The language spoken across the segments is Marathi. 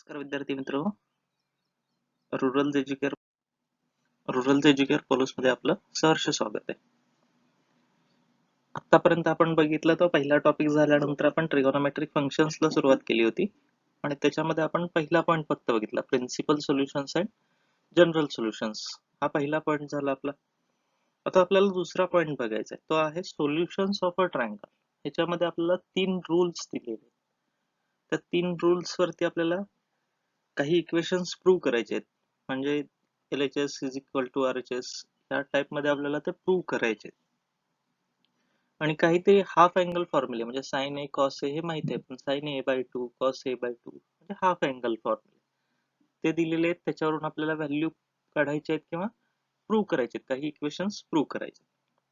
नमस्कार विद्यार्थी मित्र. रूरल एज्युकेअर पोलस मध्ये आपलं सहर्ष स्वागत आहे. आतापर्यंत आपण बघितलं तर पहिला टॉपिक झाल्यानंतर आपण ट्रिगोनोमेट्रिक फंक्शन्सला सुरुवात केली होती आणि त्याच्यामध्ये आपण पहिला पॉइंट फक्त बघितला, principal solutions and general solutions. हा पहिला पॉइंट झाला आपला. आता आपल्याला दुसरा पॉइंट बघायचा आहे, तो आहे सोल्युशन्स ऑफ अ ट्रायंगल. ह्याच्यामध्ये आपल्याला 3 रूल्स दिलेले. त्या 3 रूल्स वरती आपल्याला काही इक्वेशन्स प्रूव्ह करायचे आहेत. म्हणजे LHS is equal to RHS या टाइप मध्ये आपल्याला ते प्रूव्ह करायचे. आणि काही ते हाफ अँगल फॉर्म्युले म्हणजे साइन ए कॉस ए हे माहिती आहे, पण साइन A/2 कॉस A/2 म्हणजे हाफ अँगल फॉर्म्युले ते दिलेले आहेत. त्याच्यावरून आपल्याला व्हॅल्यू काढायचे आहेत किंवा प्रूव्ह करायचे आहेत, काही इक्वेशन्स प्रूव्ह करायचे.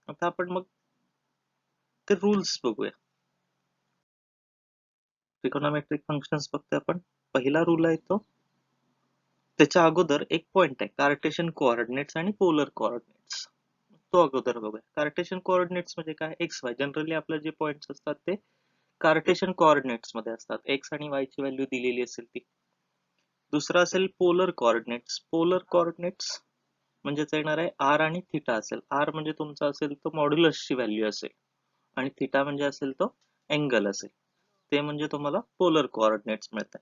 आता आपण मग ते रूल्स बघूया. ट्रिगोनोमेट्रिक फंक्शन्स बघतोय आपण. पहिला रूल आहे तो, त्याच्या अगोदर एक पॉइंट आहे, कार्टेशियन कोऑर्डिनेट्स आणि पोलर कोऑर्डिनेट्स. तो अगोदर बघूया. कार्टेशियन कोऑर्डिनेट्स म्हणजे काय? X Y. जनरली आपले जे पॉइंट्स असतात ते कार्टेशियन कोऑर्डिनेट्स मध्ये असतात. एक्स आणि वाय ची व्हॅल्यू दिलेली असेल ती. दुसरा असेल पोलर कोऑर्डिनेट्स. पोलर कोऑर्डिनेट्स म्हणजेच येणार आहे आर आणि थिटा असेल. आर म्हणजे तुमचा असेल तो मॉड्युलसची व्हॅल्यू असेल आणि थिटा म्हणजे असेल तो अँगल असेल. ते म्हणजे तुम्हाला पोलर कोऑर्डिनेट्स मिळतात.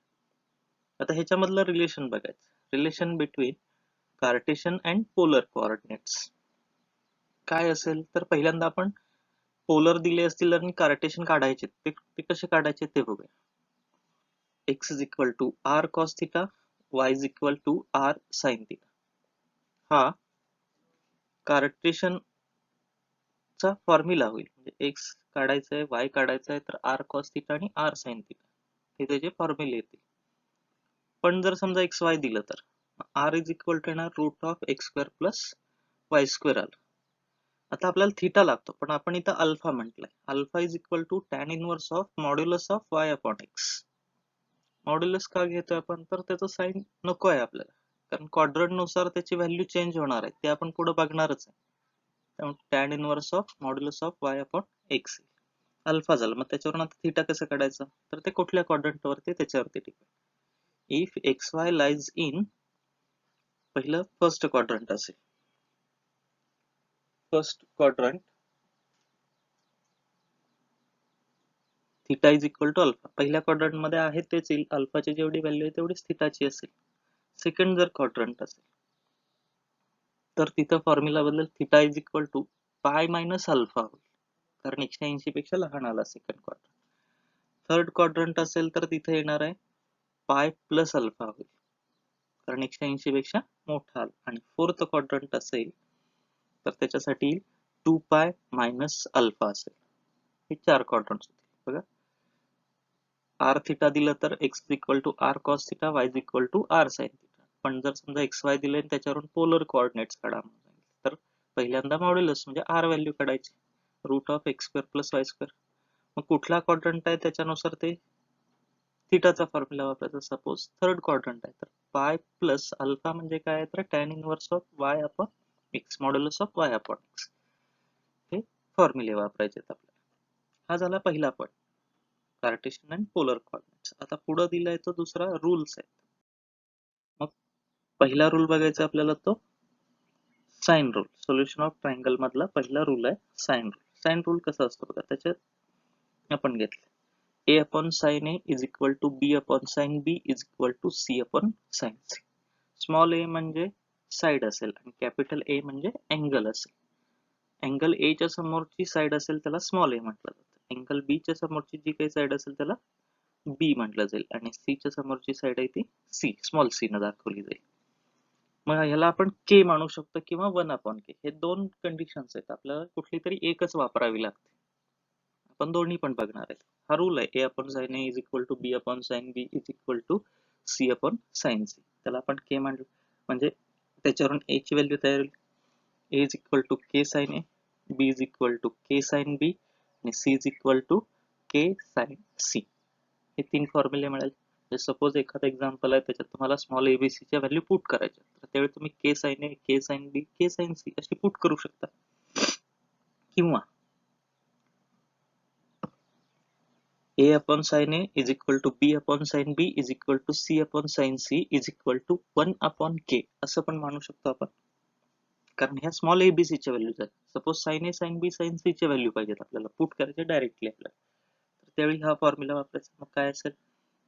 आता ह्याच्यामधलं रिलेशन बघायचं. Relation between Cartesian and polar coordinates काय असेल तर पहिल्यांदा आपण पोलर दिले असतील आणि कार्टेशियन काढायचे, ते कसे काढायचे ते बघूया. x is equal to r cos theta, y is equal to r sin theta. हा कार्टेशियन चा फॉर्म्युला होईल. म्हणजे x काढायचा आहे, y काढायचा आहे, तर r cos थिटा आणि r sin थिटा हे त्याचे फॉर्म्युले येतील. पण जर समजा xy दिलं तर r इज इक्वल टू येणार root of x square plus Y square आलं. आता आपल्याला थिटा लागतो, पण आपण इथं अल्फा म्हटलंय. Alpha is equal to tan inverse of modulus of y upon x. Modulus का घेतोय आपण? तर त्याचं साइन नको आहे आपल्याला, कारण क्वाड्रंट नुसार त्याची व्हॅल्यू चेंज होणार आहे, ते आपण पुढे बघणारच आहे. त्यामुळे tan inverse of modulus of y upon x alpha झालं. मग त्याच्यावरून आता थिटा कसं काढायचं? तर ते कुठल्या क्वाड्रंट वरती, त्याच्यावरती depend. If xy lies in पहिलं फर्स्ट क्वाड्रंट असेल, first quadrant theta is equal to alpha. पहिल्या क्वाड्रंट मध्ये आहे तेच येईल, अल्फाची जेवढी व्हॅल्यू आहे तेवढीच थिटाची असेल. सेकंड जर क्वाड्रंट असेल तर तिथं फॉर्म्युला बदलेल, theta is equal to pi minus alpha होईल, कारण 180 पेक्षा लहान आला सेकंड क्वाड्रंट. थर्ड क्वाड्रंट असेल तर तिथे येणार आहे पाय प्लस अल्फा होईल, कारण 180 पेक्षा मोठा आला. आणि फोर्थ क्वाड्रंट असेल तर त्याच्यासाठी 2 पाय मायनस अल्फा असेल. हे 4 क्वाड्रंट होतील. बघा, आर थिटा दिलं तर x equal to R cos theta, y equal to R sine theta. पण जर समजा xy दिले आणि त्याच्यावरून पोलर कोऑर्डिनेट्स काढा तर पहिल्यांदा मॉड्युलस म्हणजे आर व्हॅल्यू काढायची, root of x square plus Y square. मग कुठला क्वाड्रंट आहे त्याच्यानुसार ते थिटाचा फॉर्म्युला वापरायचा. सपोज थर्ड क्वाड्रंट आहे तर पाय प्लस अल्फा म्हणजे काय आहे तर tan inverse of y upon x, modulus of y upon x, हे फॉर्म्युले वापरायचे आपल्याला. हा झाला पहिला point, Cartesian and polar coordinates. आता पुढे दिलाय तो दुसरा रूल्स आहे. मग पहिला रूल बघायचा आपल्याला, तो sine rule. Solution of triangle मधला पहिला रूल आहे साइन रूल. साइन रूल कसा असतो बघा, त्याच्यात आपण घेतलं a upon sine a is equal to b upon sine b is equal to c upon sine c. Small a म्हणजे साइड असेल आणि कॅपिटल A म्हणजे अँगल असेल. अँगल A च्या समोरची साइड असेल त्याला स्मॉल a म्हटलं जातं. अँगल B च्या समोरची जी काही साइड असेल त्याला B म्हटलं जाईल आणि C च्या समोरची साइड आहे ती C, स्मॉल c न दाखवली जाईल. मग ह्याला आपण k मानू शकतो किंवा 1 अपॉन k. हे दोन कंडिशन्स आहेत, आपल्याला कुठली तरी एकच वापरावी लागते. आपण दोन्ही पण बघणार आहेत. हा रूल आहे, a upon sine a is equal to b upon sine b is equal to c upon sine c. त्याला आपण k मानलं म्हणजे त्याच्यावरून a ची व्हॅल्यू तयार होईल. a is equal to k sine a, b is equal to k sine b आणि c is equal to k sine c. हे 3 फॉर्म्युले मिळेल. सपोज एखादा एक्झाम्पल आहे त्याच्यात तुम्हाला स्मॉल abc च्या व्हॅल्यू पुट करायच्या, तर त्यावेळी तुम्ही k sine a, k sine b, k sine c अशी पुट करू शकता. किंवा A upon sin A is equal to B upon sin B is equal to C upon sin C is equal to 1 upon K असं पण मानू शकतो आपण, कारण ह्या स्मॉल ABC च्या व्हॅल्यूज आहेत. Suppose sin A sin B sin C च्या व्हॅल्यू पाहिजेत आपल्याला, पुट करायचे डायरेक्टली आपल्याला, तर त्यावेळी हा फॉर्म्युला वापरायचा. मग काय असेल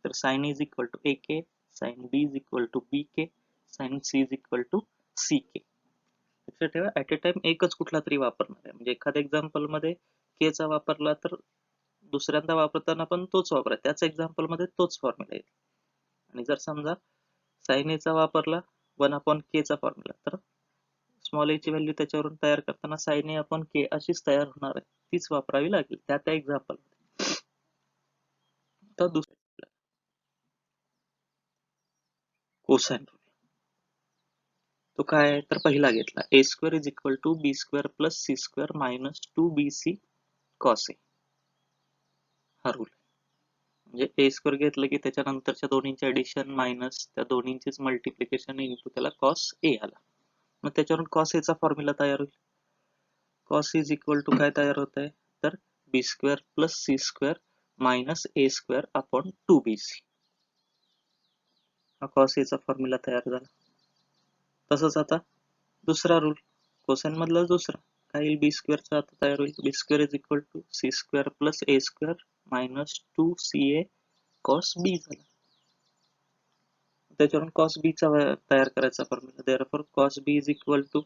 तर sin A is equal to AK, sin B is equal to BK, sin C is equal to CK. लक्षात ठेवा ऍट अ टाइम एकच कुठला तरी वापरणार आहे, म्हणजे एखाद्या एक्झाम्पल मध्ये K चा वापरला तर दुसऱ्यांदा वापरताना पण तोच वापरा, त्याच एक्झाम्पल मध्ये तोच फॉर्म्युला येईल. आणि जर समजा sin A चा वापरला 1 अपॉन K चा फॉर्म्युला, तर स्मॉल a ची व्हॅल्यू त्याच्यावरून तयार करताना sin A अपॉन K अशीच तयार होणार आहे, तीच वापरावी लागेल त्या त्या एक्झाम्पल मध्ये. तर दुसरा कोसाइन रूल, तो काय आहे तर पहिला घेतला a square is equal to B square plus C square minus 2bc cos a, हा रूल. म्हणजे ए स्क्वेअर घेतलं की त्याच्यानंतरच्या दोन्हींचे ऍडिशन मायनस त्या दोन्हींचेच मल्टिप्लिकेशन इंटू त्याला कॉस ए आला, मग त्याच्यावरून कॉस ए चा फॉर्म्युला तयार होईल. कॉस इज इक्वल टू काय तयार होत आहे तर b square plus C square minus ए स्क्वेअर अपॉन 2bc, हा कॉस ए चा फॉर्म्युला तयार झाला. तसंच आता दुसरा रूल कोसाइन मधला दुसरा काय येईल, बी स्क्वेअरचा आता तयार होईल, b square is equal to c square plus A square minus 2ca cos b झाला. त्याच्यावरून कॉस बी चा तयार करायचा formula, therefore cos b is equal to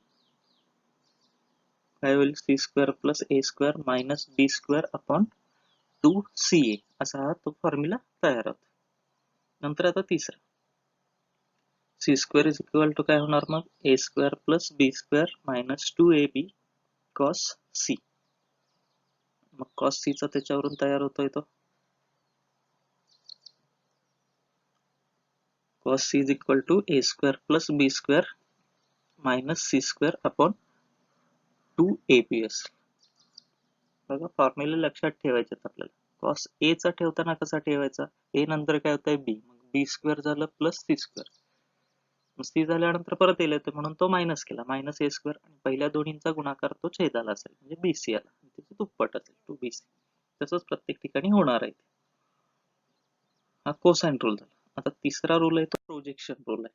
काय होईल सी स्क्वेअर प्लस ए स्क्वेअर मायनस बी स्क्वेअर अपॉन 2ca असा हा तो फॉर्म्युला तयार होतो. नंतर आता तिसरा c square is equal to काय होणार मग a square plus B square minus 2ab cos c, मग कॉस सी चा त्याच्यावरून तयार होतोय तो cos c is equal to a square plus B square minus C square upon 2ab असेल. बघा फॉर्म्युला लक्षात ठेवायचे आपल्याला. कॉस ए चा ठेवताना कसा ठेवायचा, ए नंतर काय होतंय बी, मग बी स्क्वेअर झालं प्लस सी स्क्वेअर, सी झाल्यानंतर परत येईल येते म्हणून तो मायनस केला मायनस ए स्क्वेअर, आणि पहिल्या दोन्हींचा गुणाकार तो छेदाला असेल म्हणजे बीसी आला, त्याची दुप्पट असेल 2bc. तसंच प्रत्येक ठिकाणी होणार आहे. हा कोसाइन रूल झाला. आता तिसरा रूल आहे तो प्रोजेक्शन रूल आहे.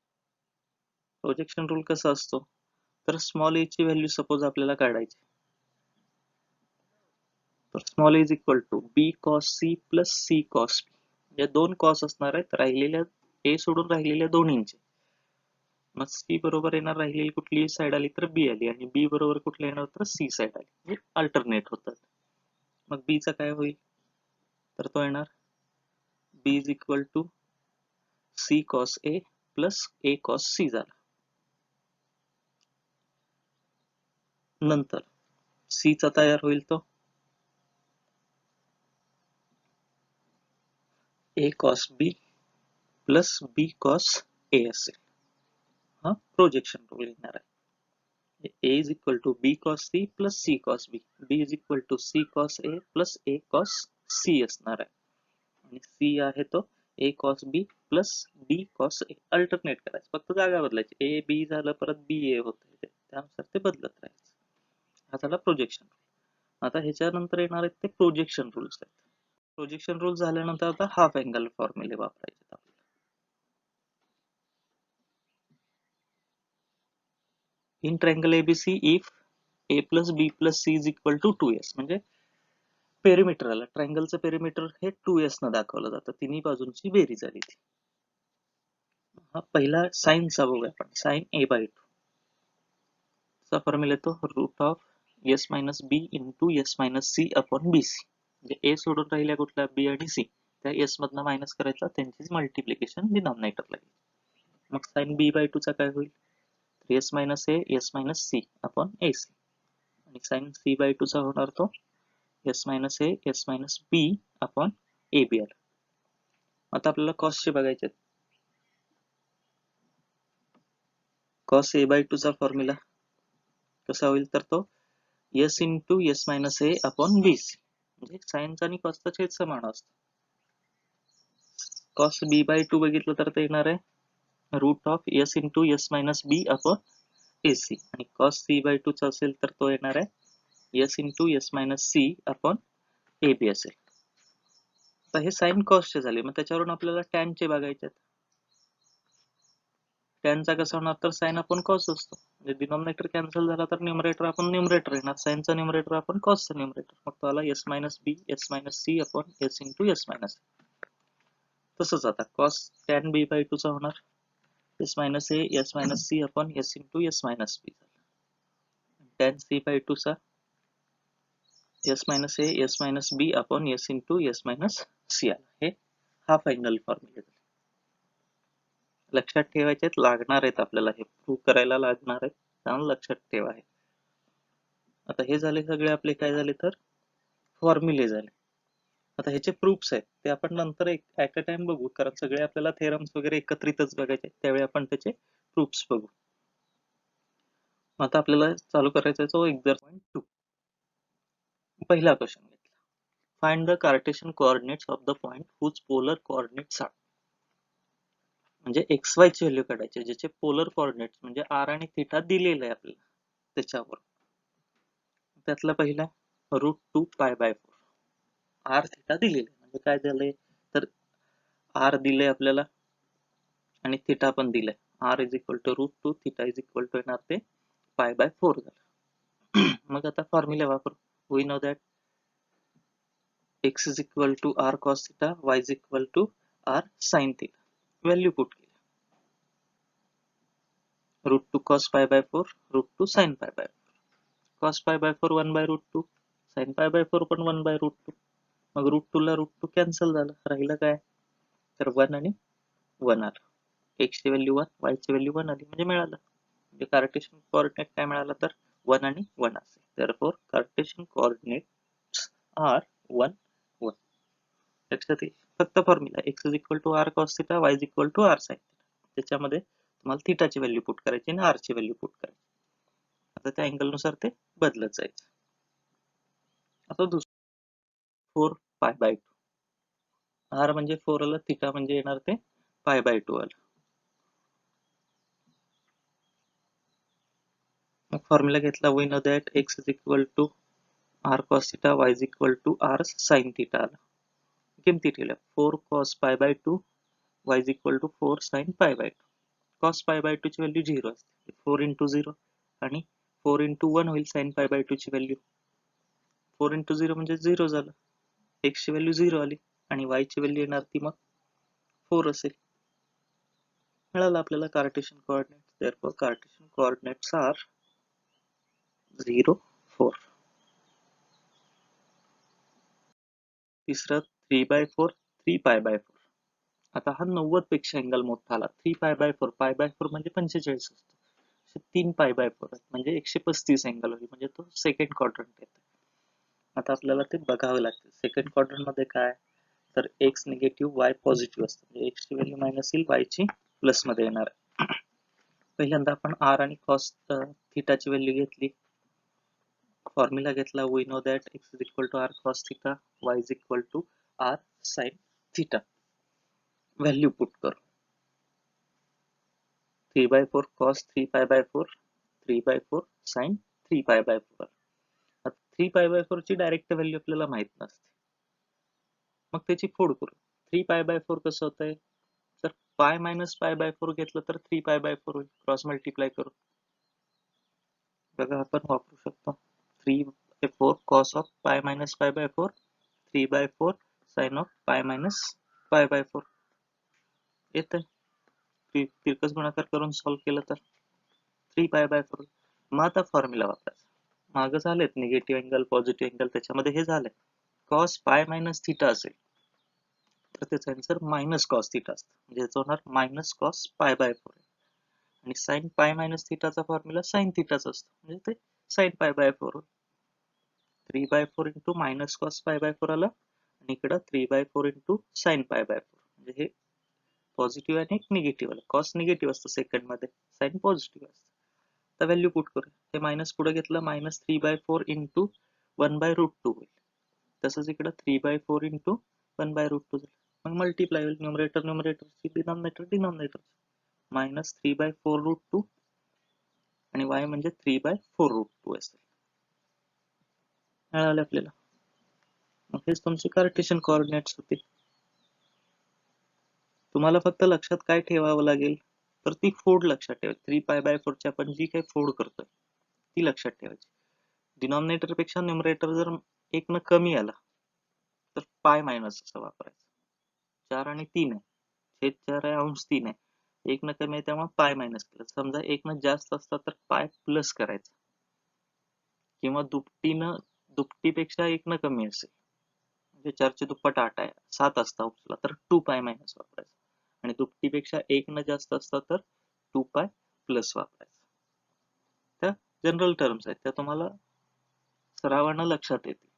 प्रोजेक्शन रूल कसा असतो तर स्मॉल ए ची व्हॅल्यू सपोज आपल्याला काढायची, तर small is equal to b cos c plus c cos b, या दोन कॉस असणार आहेत राहिलेल्या ए सोडून राहिलेल्या दोन्हींचे. मग सी बरोबर येणार राहिलेली कुठली साइड आली तर बी आली, आणि बी बरोबर कुठला येणार तर सी साइड आली, म्हणजे अल्टरनेट होतात. मग बी चा काय होईल तर तो येणार b is equal to c cos a plus a cos c झाला. नंतर सी चा तयार होईल तो a cos B plus b cos a असेल, हा प्रोजेक्शन रूल येणार आहे. A is equal to b cos c plus c cos b, b is equal to c cos a plus a cos c असणार आहे, आणि सी आहे तो a cos B plus b cos A. Alternate करायचं, फक्त जागा बदलायची, ए बी झालं परत बी ए होतं, त्यानुसार ते बदलत राहायचं. हा झाला प्रोजेक्शन रूल. आता ह्याच्यानंतर येणार आहेत ते प्रोजेक्शन रूल्स आहेत. प्रोजेक्शन रूल झाल्यानंतर आता हाफ अँगल फॉर्म्युले वापरायचे आपल्याला. In triangle ABC if a plus B plus C is equal to 2s, म्हणजे पेरिमीटर आला, ट्रायंगलचं पेरिमीटर हे 2s न दाखवलं जातं, तिन्ही बाजूंची बेरीज आली ती. हा पहिला साइन चा बघूया आपण, साइन ए बाय 2 चा फॉर्म्युला येतो root of s minus B into S minus C upon B c, म्हणजे ए सोडून राहिल्या कुठल्या बी आणि सी, त्या एस मधनं मायनस करायचा, त्यांचीच मल्टिप्लिकेशन डिनॉमिनेटरला घेईल. मग साइन बी बाय 2 चा काय होईल तर S minus A S minus C upon A C, आणि साइन सी बाय 2 चा होणार तो S minus A S minus B upon A B आला. आता आपल्याला कॉसचे बघायचे, कॉस ए बाय 2 चा फॉर्म्युला कसा होईल तर तो एस इंटू एस मायनस ए अपॉन बी सी, म्हणजे साइनचा आणि कॉसचा छेद समान असतो. कॉस बी बाय 2 बघितलं तर ते येणार आहे root of S into S minus B upon A C, आणि कॉस सी बाय 2 चा असेल तर तो येणार आहे S into S minus C upon A B असेल. तर हे साइन कॉसचे झाले. मग त्याच्यावरून आपल्याला टॅनचे बघायचे आहेत. टॅनचा कसा होणार, तर साइन अपॉन कॉस असतो. म्हणजे डिनॉमिनेटर कॅन्सल झाला तर न्यूमरेटर आपण न्यूमरेटर येणार, साइनचा न्यूमरेटर आपण कॉसचा न्यूमरेटर. मग तो आला एस मायनस बी S minus C upon s into S minus. तसंच आता कॉस टॅन बी बाय 2 चा होणार s minus A S minus C upon s into S minus b. Tan c by 2 चा s minus A S minus B upon s into S minus c आला. हे हा फायनल फॉर्म्युला. लक्षात ठेवायचे लागणार आहेत आपल्याला, हे प्रूव्ह करायला लागणार आहेत, त्यामुळे लक्षात ठेवा. आहे आता हे झाले सगळे आपले काय झाले तर फॉर्म्युले झाले. आता ह्याचे प्रूफ्स आहेत ते आपण नंतर एक ऍट अ टाइम बघू, कारण सगळे आपल्याला थेरम्स वगैरे एकत्रितच बघायचे, त्यावेळी आपण त्याचे प्रूफ्स बघू. आता आपल्याला चालू करायचा आहे तो एक्झरसाइज 2. पहिला क्वेश्चन घेतला, find the Cartesian coordinates of the point whose polar coordinates are. म्हणजे एक्स वाय ची व्हॅल्यू काढायची ज्याचे पोलर कोऑर्डिनेट्स म्हणजे आर आणि थिटा दिलेलं आहे आपल्याला त्याच्यावर. त्यातला पहिला √2π/4 आर थिटा दिलेले. म्हणजे काय झालंय तर आर दिले आपल्याला आणि थिटा पण दिलाय. R is equal to √2, theta is equal to येणार ते π/4 झालं. मग आता फॉर्म्युला वापरू. We know that x is equal to R cos theta, y is equal to R sine theta. Value put केली. √2 cos π/4 √2 sin π/4. cos π/4 1/√2, sin π/4 पण 1/√2. मग √2 ला √2 कॅन्सल झालं, राहिलं काय तर 1 आणि 1 आलं. x ची व्हॅल्यू 1, y ची व्हॅल्यू 1 आली, म्हणजे मिळालं. म्हणजे कार्टेशियन कोऑर्डिनेट काय मिळाला तर 1 आणि 1 असेल. therefore Cartesian coordinates are 1 1. लक्षात येईल. फक्त formula x is equal to R cos theta, y is equal to R sine theta. त्याच्यामध्ये तुम्हाला थिटाची व्हॅल्यू पुट करायची आणि आर ची व्हॅल्यू पुट करायची. आता त्या अँगल नुसार ते बदलत जायचं. आता दुसरं 4π/2. आर म्हणजे 4 आलं, थिटा म्हणजे येणार ते π/2 आलं. मग फॉर्म्युला घेतला. We know that x is equal to R cos theta, y is equal to R sine theta आला. किमती ठेवल्या 4 cos π/2, y is equal to 4 sin π/2. cos π/2 ची व्हॅल्यू 0 असते, 4 इंटू 0 आणि 4 इंटू 1 होईल sin π/2 ची व्हॅल्यू. 4 इंटू 0 म्हणजे 0 झालं, x ची व्हॅल्यू 0 आली आणि y ची व्हॅल्यू येणार ती मग 4 असेल. मिळालं आपल्याला Cartesian coordinates. therefore Cartesian coordinates are 0 4. तिसरं 3/4 3π/4. आता हा 90 पेक्षा अँगल मोठा आला. 3π/4 π/4 म्हणजे 45 असतो, 3π/4 म्हणजे 135 अँगल होईल, म्हणजे तो सेकंड क्वाड्रंट येतो. आता आपल्याला ते बघावं लागतं. सेकंड क्वाड्रंट मध्ये काय तर x निगेटिव्ह y पॉझिटिव्ह असतं, म्हणजे x ची व्हॅल्यू मायनस येईल, y ची प्लस मध्ये येणार. पहिल्यांदा आपण r आणि cos थिटाची व्हॅल्यू घेतली. फॉर्म्युला घेतला. We know that x is equal to R cos theta, y is equal to R sine theta. Value put करू. 3/4 cos 3π/4 3/4 sin 3π/4. 3π/4 ची डायरेक्ट व्हॅल्यू आपल्याला माहित नसते, मग त्याची फोड करू. 3π/4 कसं होतंय तर पाय मायनस π/4 घेतलं तर 3π/4 होईल. क्रॉस मल्टिप्लाय करू बघा, आपण वापरू शकतो. 3/4 cos of pi minus π/4 3/4 sin of pi minus π/4 येतं. तिरकस गुणाकार करून सॉल्व्ह केलं तर 3π/4. मग आता फॉर्म्युला वापरायचा. मागं झालेत निगेटिव्ह अँगल पॉझिटिव्ह अँगल, त्याच्यामध्ये हे झालंय. cos पाय मायनस थिटा असेल तर त्याचा आन्सर मायनस कॉस थिटा असतं, म्हणजे याचं होणार मायनस कॉस π/4. आणि साइन पाय मायनस थिटाचा फॉर्म्युला साइन थिटाच असतो, म्हणजे ते साइन π/4. 3/4 इंटू मायनस कॉस π/4 आला आणि इकडं 3/4 इंटू साइन π/4. म्हणजे हे पॉझिटिव्ह आणि एक निगेटिव्ह आलं. कॉस निगेटिव्ह असतं सेकंड मध्ये, साइन पॉझिटिव्ह असतं. तर व्हॅल्यू पुट करू. हे मायनस पुढे घेतलं, मायनस 3/4 इंटू 1/√2 होईल. तसंच इकडं 3/4 इंटू 1/√2 झालं. मग मल्टिप्लाय होईल, न्यूमरेटर न्यूमरेटरची, डिनॉमिनेटर डिनॉमिनेटर. मायनस 3/4√2 आणि y म्हणजे 3/4√2 असेल. मिळाले आपल्याला. मग हेच तुमचे कार्टेशियन कोऑर्डिनेट्स होते. तुम्हाला फक्त लक्षात काय ठेवावं लागेल, तर ती फोड लक्षात ठेवायची. 3π/4 ची आपण जी काही फोड करतोय ती लक्षात ठेवायची. डिनॉमिनेटर पेक्षा न्यूमरेटर जर 1 न कमी आला तर पाय मायनस असं वापरायचं. 4 आणि 3 आहे, छेद 4 आहे, अंश 3 आहे, 1 न कमी आहे त्यामुळे पाय मायनस केलं. समजा 1 न जास्त असता तर पाय प्लस करायचा, किंवा दुपटीपेक्षा 1 न कमी असेल म्हणजे 4 ची दुप्पट 8 आहे, 7 असता अंशला, तर 2π मायनस वापरायचं. आणि दुपटीपेक्षा 1 न जास्त असता तर 2π प्लस वापरायचं. त्या जनरल टर्म्स आहेत, त्या तुम्हाला सरावानं लक्षात येतील.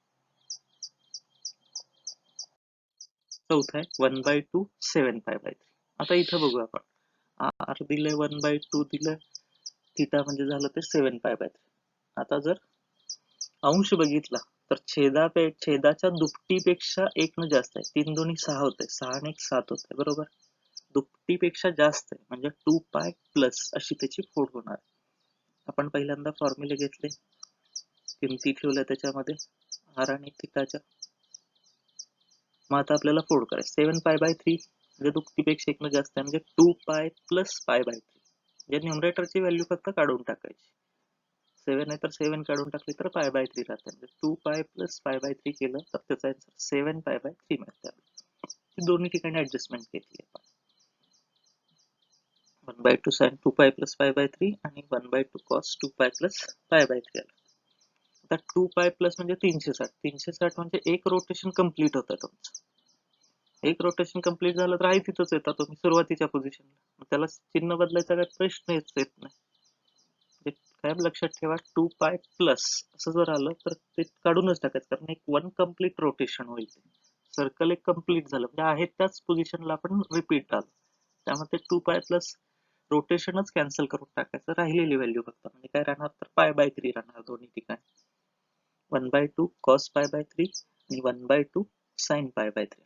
चौथा आहे 1/2 7π/3. आता इथं बघू आपण, r दिलंय 1/2 दिलंय, थिटा म्हणजे झालं ते 7π/3. आता जर अंश बघितला तर छेदाच्या दुपटीपेक्षा 1 न जास्त आहे, 3 दोन्ही 6 होते, 6 आणि 1 7 होते, बरोबर. दुपटीपेक्षा जास्त आहे म्हणजे 2π प्लस अशी त्याची फोड होणार. आपण पहिल्यांदा फॉर्म्युले घेतले, किमती ठेवल्या त्याच्यामध्ये r आणि थिटाच्या. मग आता आपल्याला फोड करायचं. 7π/3 म्हणजे दुपटीपेक्षा 1 न जास्त आहे म्हणजे 2π प्लस π/3. म्हणजे न्यूमरेटरची व्हॅल्यू फक्त काढून टाकायची. 7 आहे तर 7 काढून टाकली तर π/3 राहते. म्हणजे 2π प्लस π/3 केलं तर त्याचा आन्सर 7π/3 मिळते. दोन्ही ठिकाणी ऍडजस्टमेंट केली आपण. 1/2 sin 2π प्लस π/3 आणि 1/2 cos 2π प्लस π/3 आलं. आता 2π प्लस म्हणजे 360. 360 म्हणजे एक रोटेशन कम्प्लीट होतं तुमचं. एक रोटेशन कम्प्लीट झालं तर आहे तिथंच येतात तुम्ही सुरुवातीच्या पोझिशनला, त्याला चिन्ह बदलायचा काही प्रश्नच येत नाही. काय लक्षात ठेवा, 2π प्लस असं जर आलं तर ते काढूनच टाकायचं, कारण एक 1 कम्प्लीट रोटेशन होईल. सर्कल एक कम्प्लीट झालं म्हणजे आहे त्याच पोझिशनला आपण रिपीट आलो, त्यामध्ये 2π प्लस रोटेशनच कॅन्सल करून टाकायचं, राहिलेली व्हॅल्यू फक्त म्हणजे काय राहणार तर π/3 राहणार दोन्ही ठिकाणी. 1/2 cos π/3 आणि 1/2 sin π/3.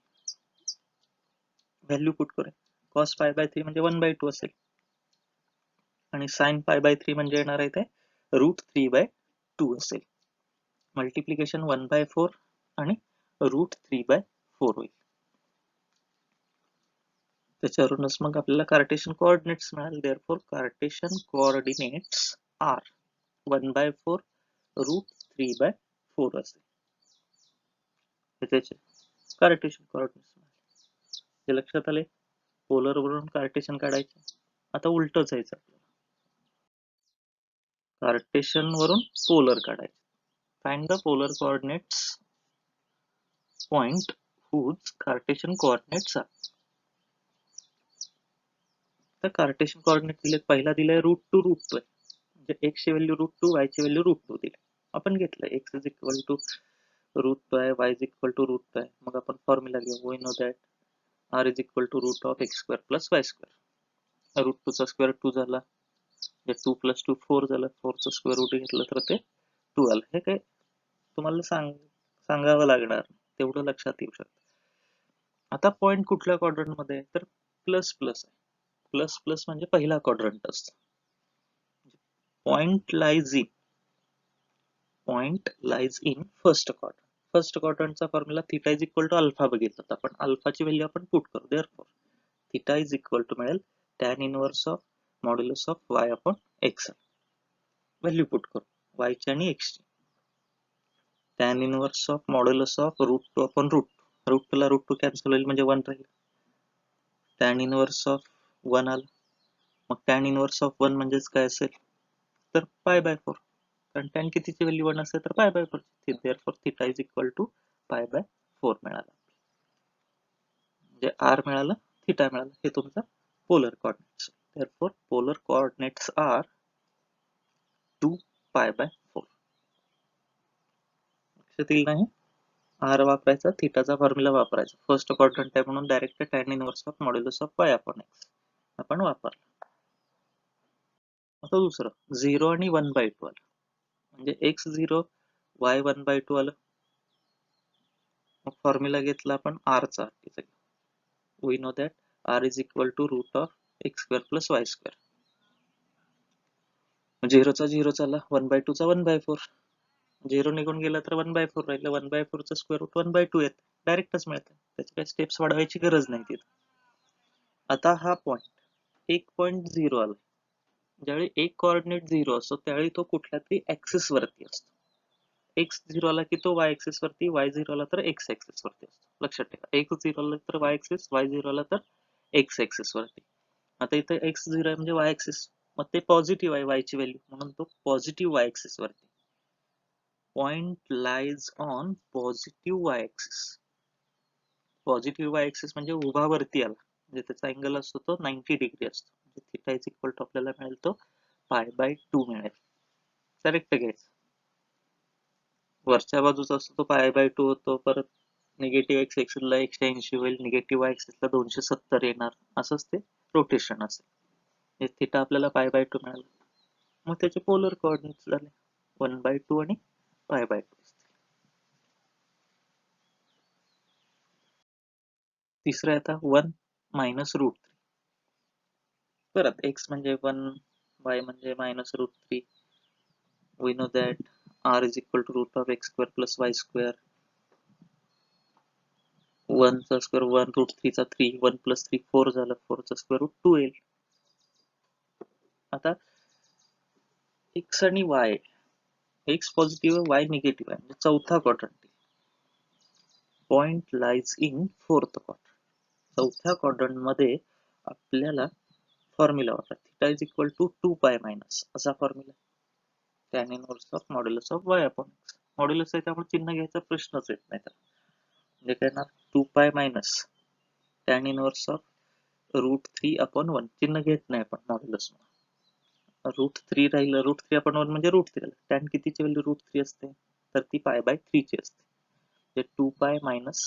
व्हॅल्यू पुट करूया. cos π/3 म्हणजे 1/2 असेल आणि sin π/3 म्हणजे येणार आहे ते √3/2 असेल. मल्टिप्लिकेशन 1/4 आणि √3/4 होईल. त्याच्यावरूनच मग आपल्याला कार्टेशियन कोऑर्डिनेट्स मिळाले. देअरफॉर कार्टेशियन कोऑर्डिनेट्स आर 1/4 √3/4 असेल. त्याचे कार्टेशियन कोऑर्डिनेट्स मिळाले. हे लक्षात आले. पोलर वरून कार्टेशियन काढायचे. आता उलट जायचं आपल्याला, कार्टेशियन वरून पोलर काढायचे. Find the polar coordinates point whose Cartesian coordinates are. तर कार्टेशियन कोऑर्डिनेट दिले, पहिला दिलाय √2 √2 म्हणजे x ची व्हॅल्यू √2, y ची व्हॅल्यू √2 दिली. आपण घेतलं x इज इक्वल टू √2 आहे, y इज इक्वल टू √2 आहे. मग आपण फॉर्म्युला घेऊ. We know that r is equal to √(x² + y²). √2 चा स्क्वेअर 2 झाला, 2 + 2 4 झालं, 4 चा स्क्वेअर रूट घेतलं तर ते 2 आलं. हे काय तुम्हाला सांगावं लागणार, तेवढं लक्षात येऊ शकतं. आता पॉइंट कुठल्या क्वाड्रंट मध्ये तर प्लस प्लस आहे. प्लस प्लस म्हणजे पहिला क्वाड्रंट असतो. Point lies in first quadrant. First क्वाड्रंटचा formula theta is equal to alpha बघितलं आपण. अल्फाची व्हॅल्यू आपण पुट करू. Therefore theta is equal to मिळेल tan inverse of modulus of y upon x. Value put करू y ची आणि x ची. tan inverse of modulus of √2 upon √2. √2 ला √2 कॅन्सल होईल म्हणजे 1 राहील. tan इनवर्स ऑफ 1 आलं. मग tan इनवर्स ऑफ 1 म्हणजेच काय असेल तर π/4. कारण tan कितीची व्हॅल्यू 1 असेल तर π/4. Therefore theta is equal to π/4 मिळाला. म्हणजे r मिळालं, थिटा मिळालं. हे तुमचा polar coordinates. Therefore polar coordinates r 2π/4. लक्षात येईल नाही. r वापरायचा, थिटाचा फॉर्म्युला वापरायचा. फर्स्ट क्वाड्रंट आहे म्हणून direct tan inverse of modulus of y upon x आपण वापरला. आता दुसरं 0 आणि 1/2 आलं म्हणजे x0 y 1/2 आलं. मग फॉर्म्युला घेतला आपण r चा. We know that r is equal to √(x² + y²). 0 चा 0 चाला, 1/2 चा 1/4. 0 निघून गेला तर 1/4 राहिलं. 1/4 चा स्क्वेअर रूट 1/2 येत, डायरेक्टच मिळतं. त्याची काही स्टेप्स वाढवायची गरज नाही तिथं. आता हा पॉइंट 1.0 आला. ज्यावेळी एक कोऑर्डिनेट 0 असतो त्यावेळी तो कुठल्या तरी ऍक्सिस वरती असतो. एक्स 0 आला की तो वाय ऍक्सिस वरती, वाय 0 आला तर एक्स ऍक्सिस वरती असतो. लक्षात ठेवा, एक्स 0 आला तर वाय ऍक्सिस, वाय 0 आला तर एक्स ऍक्सिस वरती. आता इथे एक्स 0 आहे म्हणजे वाय ऍक्सिस, मग ते पॉझिटिव्ह आहे वाय ची व्हॅल्यू, म्हणून तो पॉझिटिव्ह वाय ऍक्सिस वरती. Point lies on positive Y axis. Positive Y axis म्हणजे उभा वरती आला, म्हणजे त्याचा अँगल असतो तो 90 डिग्री असतो. म्हणजे थिटा इज इक्वल टू आपल्याला मिळेल तो π/2 मिळेल. करेक्ट घ्यायचं. वरच्या बाजूचा असतो तो π/2 होतो. परत निगेटिव्ह एक्स ऍक्सिसला 180 होईल, निगेटिव्ह वाय ऍक्सिसला 270 येणार. असंच ते रोटेशन असेल. हे थिटा आपल्याला π/2 मिळाला. मग त्याचे पोलर कोऑर्डिनेट्स झाले 1/2 आणि π/2. तिसरं आहे आता 1 - √3. परत x म्हणजे 1, y म्हणजे -√3. we know that r is equal to root of x square plus y square. 1 चा स्क्वेअर 1, √3 चा 3, 1 + 3 4 झालं, 4 चा स्क्वेअर रूट 2 येईल. आता x आणि y, x positive y negative आहे, म्हणजे चौथा quadrant. Point lies in fourth quadrant. चौथ्या क्वाड्रंट मध्ये आपल्याला फॉर्म्युला वापरा, theta is equal to 2π minus असा formula. tan inverse of modulus of y upon x. Modulus आहे त्यामुळे चिन्ह घ्यायचा प्रश्नच येत नाही. म्हणजे काय ना 2π मायनस tan इनव्हर्स ऑफ √3/1. चिन्ह घेत नाही आपण मॉड्युलस. √3 राहिलं, √3/1 म्हणजे √3. टॅन कितीची व्हॅल्यू √3 असते, तर ती π/3 ची असते. म्हणजे 2π मायनस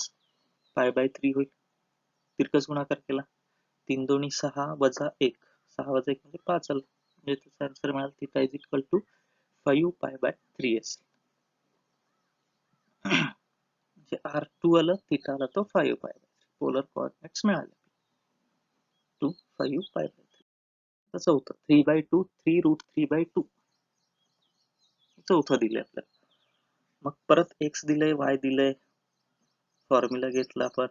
π/3 होईल. तिरकस गुणाकार केला, 3 दोन्ही 6 वजा 1, 6 वजा 1 म्हणजे 5 आलं. म्हणजे त्याचा आन्सर मिळाला थिटा इज इक्वल टू 5π/3 असेल. म्हणजे R2 आलं, थिटा आला तो 5π/3. पोलर कोऑर्डिनेट्स मिळाले 2, 5π/3. चौथं 3/2, 3√3/2. चौथं दिलंय आपल्याला. मग परत x दिलंय, y दिलंय. फॉर्म्युला घेतला आपण,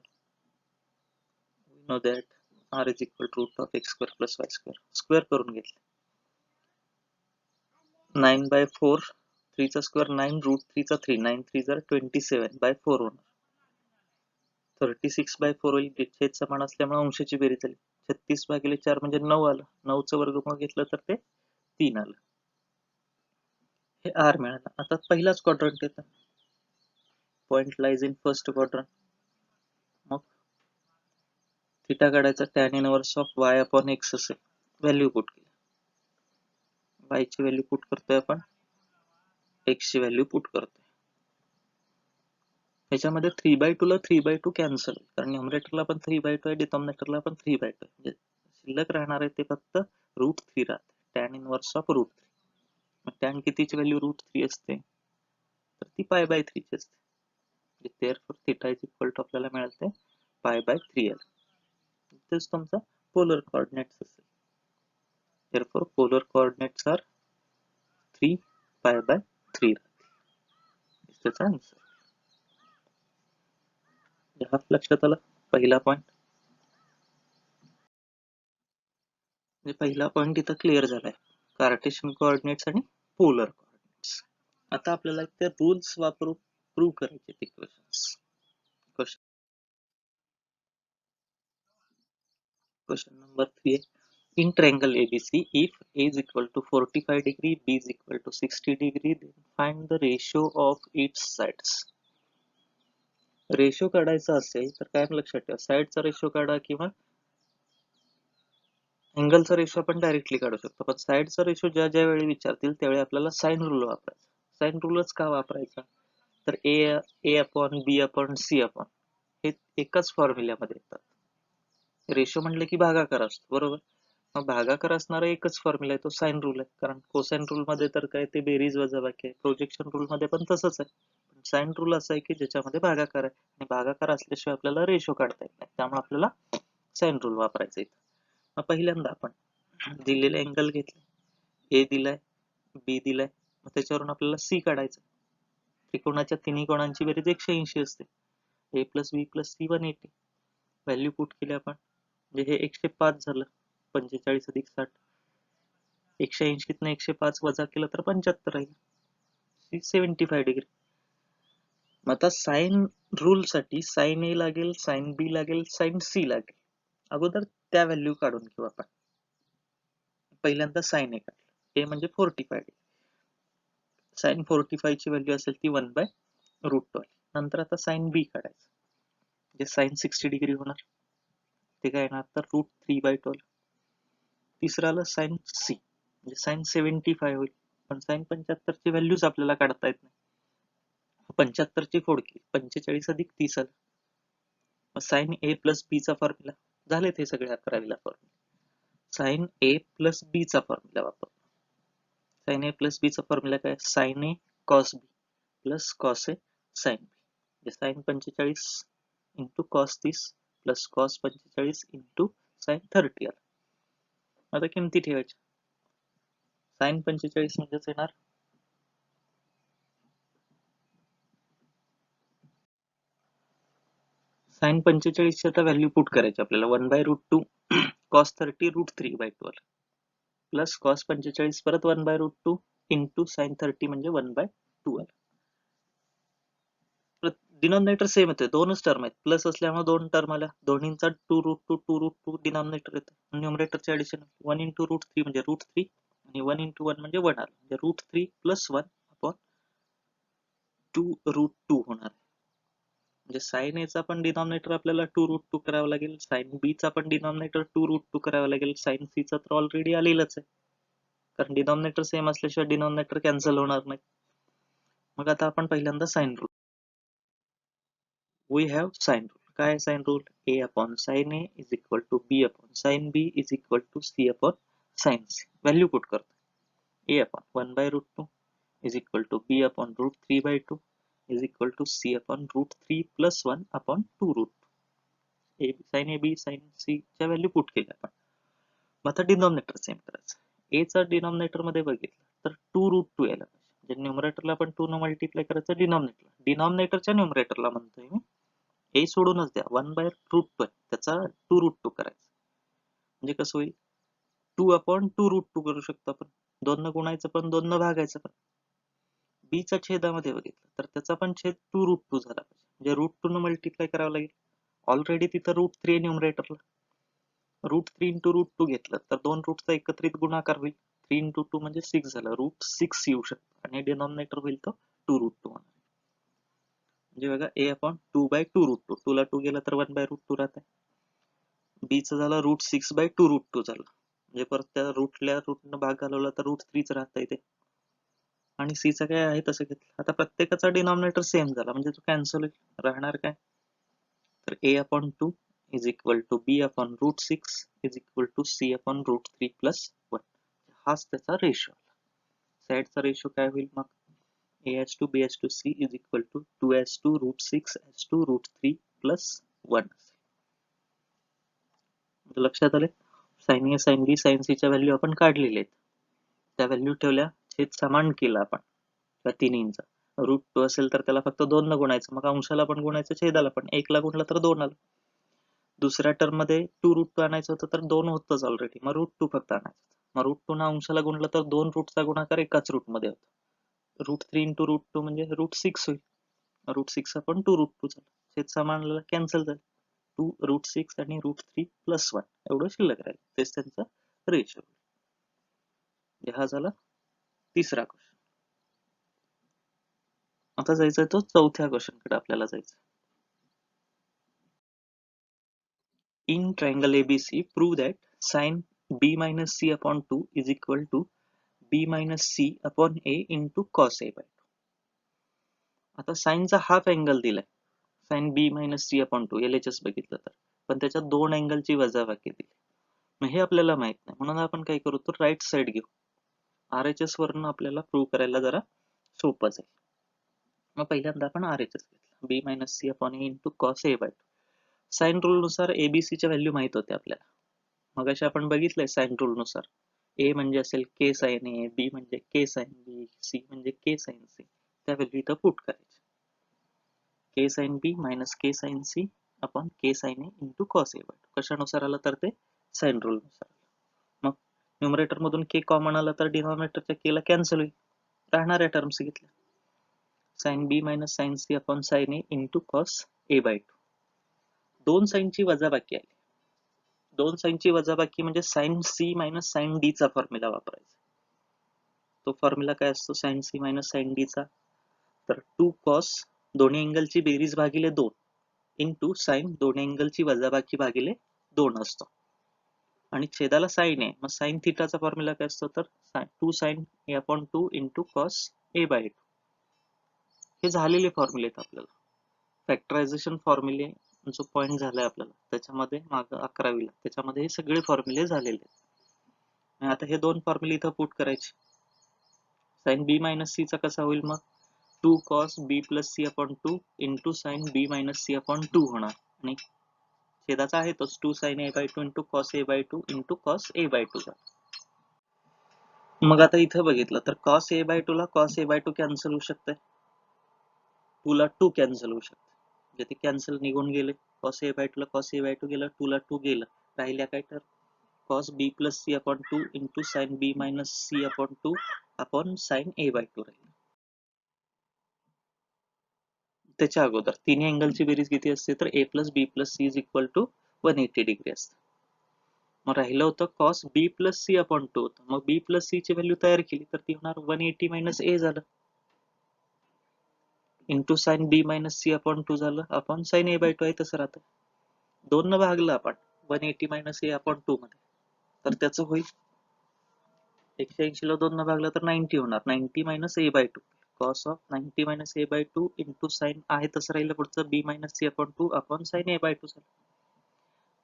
know that r is equal to root of x square plus Y square. Square करून घेतलं. 9/4, 3 चा स्क्वेअर 9, √3 चा 3, 9 3 जर 27/4 होणार. 36/4 होईल. छेद समान असल्यामुळे अंशाची बेरीज झाली. 36/4 म्हणजे 9 आलं. 9 चं वर्गमूळ घेतलं तर ते 3 आलं. हे r मिळालं. आता पहिलाच क्वाड्रंट येतं. Point lies in first quadrant. मग थिटा काढायचा, tan inverse of y upon x असेल. व्हॅल्यू पुट केली. y ची व्हॅल्यू पुट करतोय आपण, x ची व्हॅल्यू पुट करतोय. ह्याच्यामध्ये 3/2 ला 3/2 कॅन्सल, कारण न्यूमरेटरला पण 3/2 आहे, डिनॉमिनेटरला पण 3/2 आहे. म्हणजे शिल्लक राहणार आहे ते फक्त √3 राहते. tan inverse of √3. मग tan कितीची व्हॅल्यू √3 असते, तर ती π/3 ची असते. therefore theta is equal to आपल्याला मिळाले π/3 आलं. तेच तुमचा पोलर कोऑर्डिनेट्स असेल. therefore polar coordinates are 3π/3. त्याचा आन्सर. हा लक्षात आला पहिला पॉइंट. म्हणजे पहिला पॉइंट इथं क्लिअर झालाय, कार्टेशियन कोऑर्डिनेट्स आणि पोलर कोऑर्डिनेट्स. आता आपल्याला ते रूल्स वापरून प्रूव्ह करायचे इक्वेशन्स. क्वेश्चन नंबर 3 आहे, in triangle ABC, if A is equal to 45 degree, B is equal to 60 degree, then find the ratio of its sides. Ratio काढायचा असेल तर काय लक्षात ठेवा, साइडचा रेशो काढा किंवा अँगलचा रेशो आपण डायरेक्टली काढू शकतो. पण साइडचा रेशो ज्या ज्या वेळी विचारतील त्यावेळी आपल्याला साइन रूल वापरायचा. साइन रूलच का वापरायचा, तर A upon B upon C upon हे एकाच फॉर्म्युल्यामध्ये येतात. रेशो म्हटलं की भागाकार असतो, बरोबर. मग भागाकार असणारा एकच फॉर्म्युला आहे, तो साइन रूल आहे. कारण कोसाइन रूल मध्ये तर काय ते बेरीज वजाबाकी आहे, प्रोजेक्शन रूल मध्ये पण तसंच आहे. पण साइन रूल असा आहे की ज्याच्यामध्ये भागाकार आहे, आणि भागाकार असल्याशिवाय आपल्याला रेशो काढता येत नाही. त्यामुळे आपल्याला साइन रूल वापरायचा इथं. मग पहिल्यांदा आपण दिलेले अँगल घेतले, ए दिलाय, बी दिलाय, मग त्याच्यावरून आपल्याला सी काढायचं. त्रिकोणाच्या तिन्ही कोणांची बेरीज 180 असते. ए प्लस बी प्लस सी 180. व्हॅल्यू पुट केली आपण, म्हणजे हे 105 झालं. 45 अधिक 60, 180 105 वजा केलं तर 75 राहील. 75 डिग्री. मग आता साइन रूल साठी साइन ए लागेल, साइन बी लागेल, साइन सी लागेल. अगोदर त्या व्हॅल्यू काढून घेऊ आपण. पहिल्यांदा साइन ए काढलं, ए म्हणजे 45 डिग्री. साइन 45 ची व्हॅल्यू असेल ती 1/√12. नंतर आता साइन बी काढायचं, म्हणजे साइन 60 डिग्री होणार, ते काय येणार तर √3/12. तिसरं आलं साइन सी, म्हणजे साइन 75 होईल. पण साइन 75 ची व्हॅल्यूज आपल्याला काढता येत नाही. 75 ची फोड केली, 45 अधिक 30 आलं. मग साइन ए प्लस बी चा फॉर्म्युला झाले ते सगळे 11वीला फॉर्म्युला. साइन ए प्लस बी चा फॉर्म्युला वापर. साइन ए प्लस बी चा फॉर्म्युला काय, sine A cos B plus cos A sine B, म्हणजे sine 45 into cos 30 plus cos 45 into sine 30 आलं. आता किमती ठेवायच्या. साइन 45 म्हणजेच येणार साइन 45 ची आता व्हॅल्यू पुट करायची आपल्याला. 1/√2 कॉस 30 √3/12 प्लस कॉस 45 परत 1/√2 इंटू साइन 30 म्हणजे 1/2 आलं. डिनॉमिनेटर सेम येते, दोनच टर्म आहेत, प्लस असल्यामुळे दोन टर्म आल्या, दोन्हींचा 2√2 डिनॉमिनेटर येतं. न्यूमरेटरचे ऍडिशन 1 इंटू √3 म्हणजे √3 आणि 1 इंटू 1 म्हणजे 1 आलं, म्हणजे √3 प्लस 1 अपॉन 2√2 होणार. म्हणजे साइन ए चा पण डिनॉमिनेटर आपल्याला 2√2 करावं लागेल, साइन बी चा पण डिनॉमिनेटर 2√2 करावं लागेल, साइन सी चा तर ऑलरेडी आलेलंच आहे, कारण डिनॉमिनेटर सेम असल्याशिवाय डिनॉमिनेटर कॅन्सल होणार नाही. मग आता आपण पहिल्यांदा sine rule. We have sine rule. काय sine rule, A upon sine A is equal to B upon sine B is equal to C upon sine C. Value put करतो. A upon 1/√2 is equal to B upon √3/2 is equal to C upon √3 plus 1 upon 2√2. Sine A B sine C च्या व्हॅल्यू पुट केल्या आपण. मग आता डिनॉमिनेटर सेम करायचं. ए चा डिनॉमिनेटर मध्ये बघितलं तर 2√2 यायला पाहिजे, म्हणजे न्यूमरेटरला आपण 2 न मल्टिप्लाय करायचं, डिनॉमिनेटरच्या न्यूमरेटरला म्हणतोय मी. हे सोडूनच द्या, 1/√2 त्याचा 2√2 करायचं, म्हणजे कसं होईल 2 अपॉन 2√2 करू शकतो आपण. 2 न गुणायचं पण 2 न भागायचं पण. बी च्या छेदामध्ये बघितलं तर त्याचा पण छेद 2√2 झाला पाहिजे, म्हणजे √2 न मल्टिप्लाय करावं लागेल. ऑलरेडी तिथं √3 न्यूमरेटरला, √3 इंटू √2 घेतलं तर दोन रूटचा एकत्रित गुणाकार होईल, 3 इंटू 2 म्हणजे 6 झालं, √6 येऊ शकतं आणि डिनॉमिनेटर होईल तो 2√2. म्हणजे बघा ए अपॉन 2/2√2, 2 ला 2 गेला तर 1/√2 राहत आहे. बी चं झालं √6/2√2 झालं, म्हणजे परत त्या रूटनं भाग घालवला तर √3 राहता येते. आणि सी चा काय आहे तसं घेतलं. आता प्रत्येकाचा डिनॉमिनेटर सेम झाला, म्हणजे तो कॅन्सल होईल. राहणार काय तर A upon 2 is equal to B upon √6 is equal to C upon √3 plus 1. हाच त्याचा रेशो. साईडचा रेशो काय होईल मग, a/2 b/2 c is equal to 2/2 √6 √3 plus 1. लक्षात आले. Sine A sine B sine C च्या व्हॅल्यू आपण काढलेले आहेत, त्या व्हॅल्यू ठेवल्या, छेद समान केला आपण त्या तिन्हींचा. √2 असेल तर त्याला फक्त 2 न गुणायचं, मग अंशाला पण गुणायचं, छेदाला पण. 1 ला गुणलं तर 2 आलं. दुसऱ्या टर्म मध्ये 2√2 आणायचं होतं तर 2 होतच ऑलरेडी, मग √2 फक्त आणायचं. मग √2 ना अंशाला गुणलं तर 2 रूटचा गुणाकार एकाच रूट मध्ये होतो. √3 इंटू √2 म्हणजे √6 होईल. √6 आपण 2√2 झालं, छेद समान कॅन्सल झालं. 2 √6 आणि √3 प्लस 1 एवढं शिल्लक राहील, तेच त्यांचा रेशो. हा झाला तिसरा क्वेश्चन. आता जायचं तो चौथ्या क्वेश्चन कडे आपल्याला जायचं. In triangle ABC, prove that sin B minus C upon 2 is equal to B minus C upon A into cos A by 2. आता साइनचा हाफ अँगल दिलाय, sign B minus C upon 2 LHS बघितलं तर, पण त्याच्यात दोन अँगलची वजाबाकी दिली. मग हे आपल्याला माहित नाही, म्हणून आपण काय करू तर राईट साइड घेऊ. RHS वरून आपल्याला प्रूव्ह करायला जरा सोपं जाईल. मग पहिल्यांदा आपण RHS घेतला, B minus C upon A into cos A by 2. Sine rule नुसार ABC च्या व्हॅल्यू माहित होते आपल्याला, मगाशी आपण बघितलंय. साइन रूल नुसार A म्हणजे असेल K sin A, B म्हणजे K sin B, C म्हणजे K sin C. त्या व्हॅल्यू इथं पुट करायची. K sin B minus K sin C upon K sine A into cos A by two. कशानुसार आलं तर ते साइन रूल नुसार. मग न्यूमरेटर मधून के कॉमन आला तर डिनॉमिनेटरच्या केला कॅन्सल होईल, राहणाऱ्या टर्म्स घेतल्या. Sine B minus sine C upon sine A into cos A by two. दोन साइनची वजाबाकी आली. दोन साइनची वजाबाकी म्हणजे sine C minus sine D चा फॉर्म्युला वापरायचा. तो फॉर्म्युला काय असतो sine C minus sine D चा, तर 2 कॉस दोन्ही अँगलची बेरीज भागिले 2 इंटू साइन दोन्ही अँगलची वजाबाकी भागिले 2 असतो. आणि छेदाला साइन आहे, मग साइन थिटाचा फॉर्म्युला काय असतो तर 2 sine A upon 2 into cos A by two. हे झालेले फॉर्म्युले आहेत आपल्याला. फॅक्टरायझेशन फॉर्म्युले जो पॉइंट झालाय आपल्याला त्याच्यामध्ये माग 11वीला त्याच्यामध्ये हे सगळे फॉर्म्युले झालेले आहेत. आता हे दोन फॉर्म्युले इथं पुट करायचे. साइन बी मायनस सी चा कसा होईल मग 2 कॉस बी plus C upon 2 into sine B minus C upon 2 होणार. आणि छेदाचा आहे तोच 2 sine A by 2 into cos A by 2 into cos A by 2 झाला. मग आता इथं बघितलं तर कॉस ए बाय 2 ला कॉस ए बाय 2 कॅन्सल होऊ शकते, 2 ला 2 कॅन्सल होऊ शकते, म्हणजे ते कॅन्सल निघून गेले. कॉस ए बाय 2 ला कॉस ए बाय 2 गेलं, 2 ला 2 गेलं, राहिल्या काय तर cos B plus C upon 2 into sine B minus C upon 2 upon sine A by 2 राहील. त्याच्या अगोदर तिन्ही अँगलची बेरीज किती असते तर A plus B plus C is equal to 180 degree असते. मग राहिलं होतं कॉस बी प्लस सी अपॉन 2, मग बी प्लस सी ची व्हॅल्यू तयार केली तर ती होणार 180 मायनस ए झालं into sine B minus C upon 2 झालं अपॉन साइन ए बाय 2 आहे तसं राहतं. 2 न भागलं आपण 180 मायनस ए अपॉन 2 मध्ये तर त्याचं होईल 180 ला 2 न भागलं तर 90 होणार, 90 minus A by 2 cos of 90 minus A by 2 into sine आहे तसं राहिलं पुढचं B minus C upon 2 upon sine A by 2 झालं.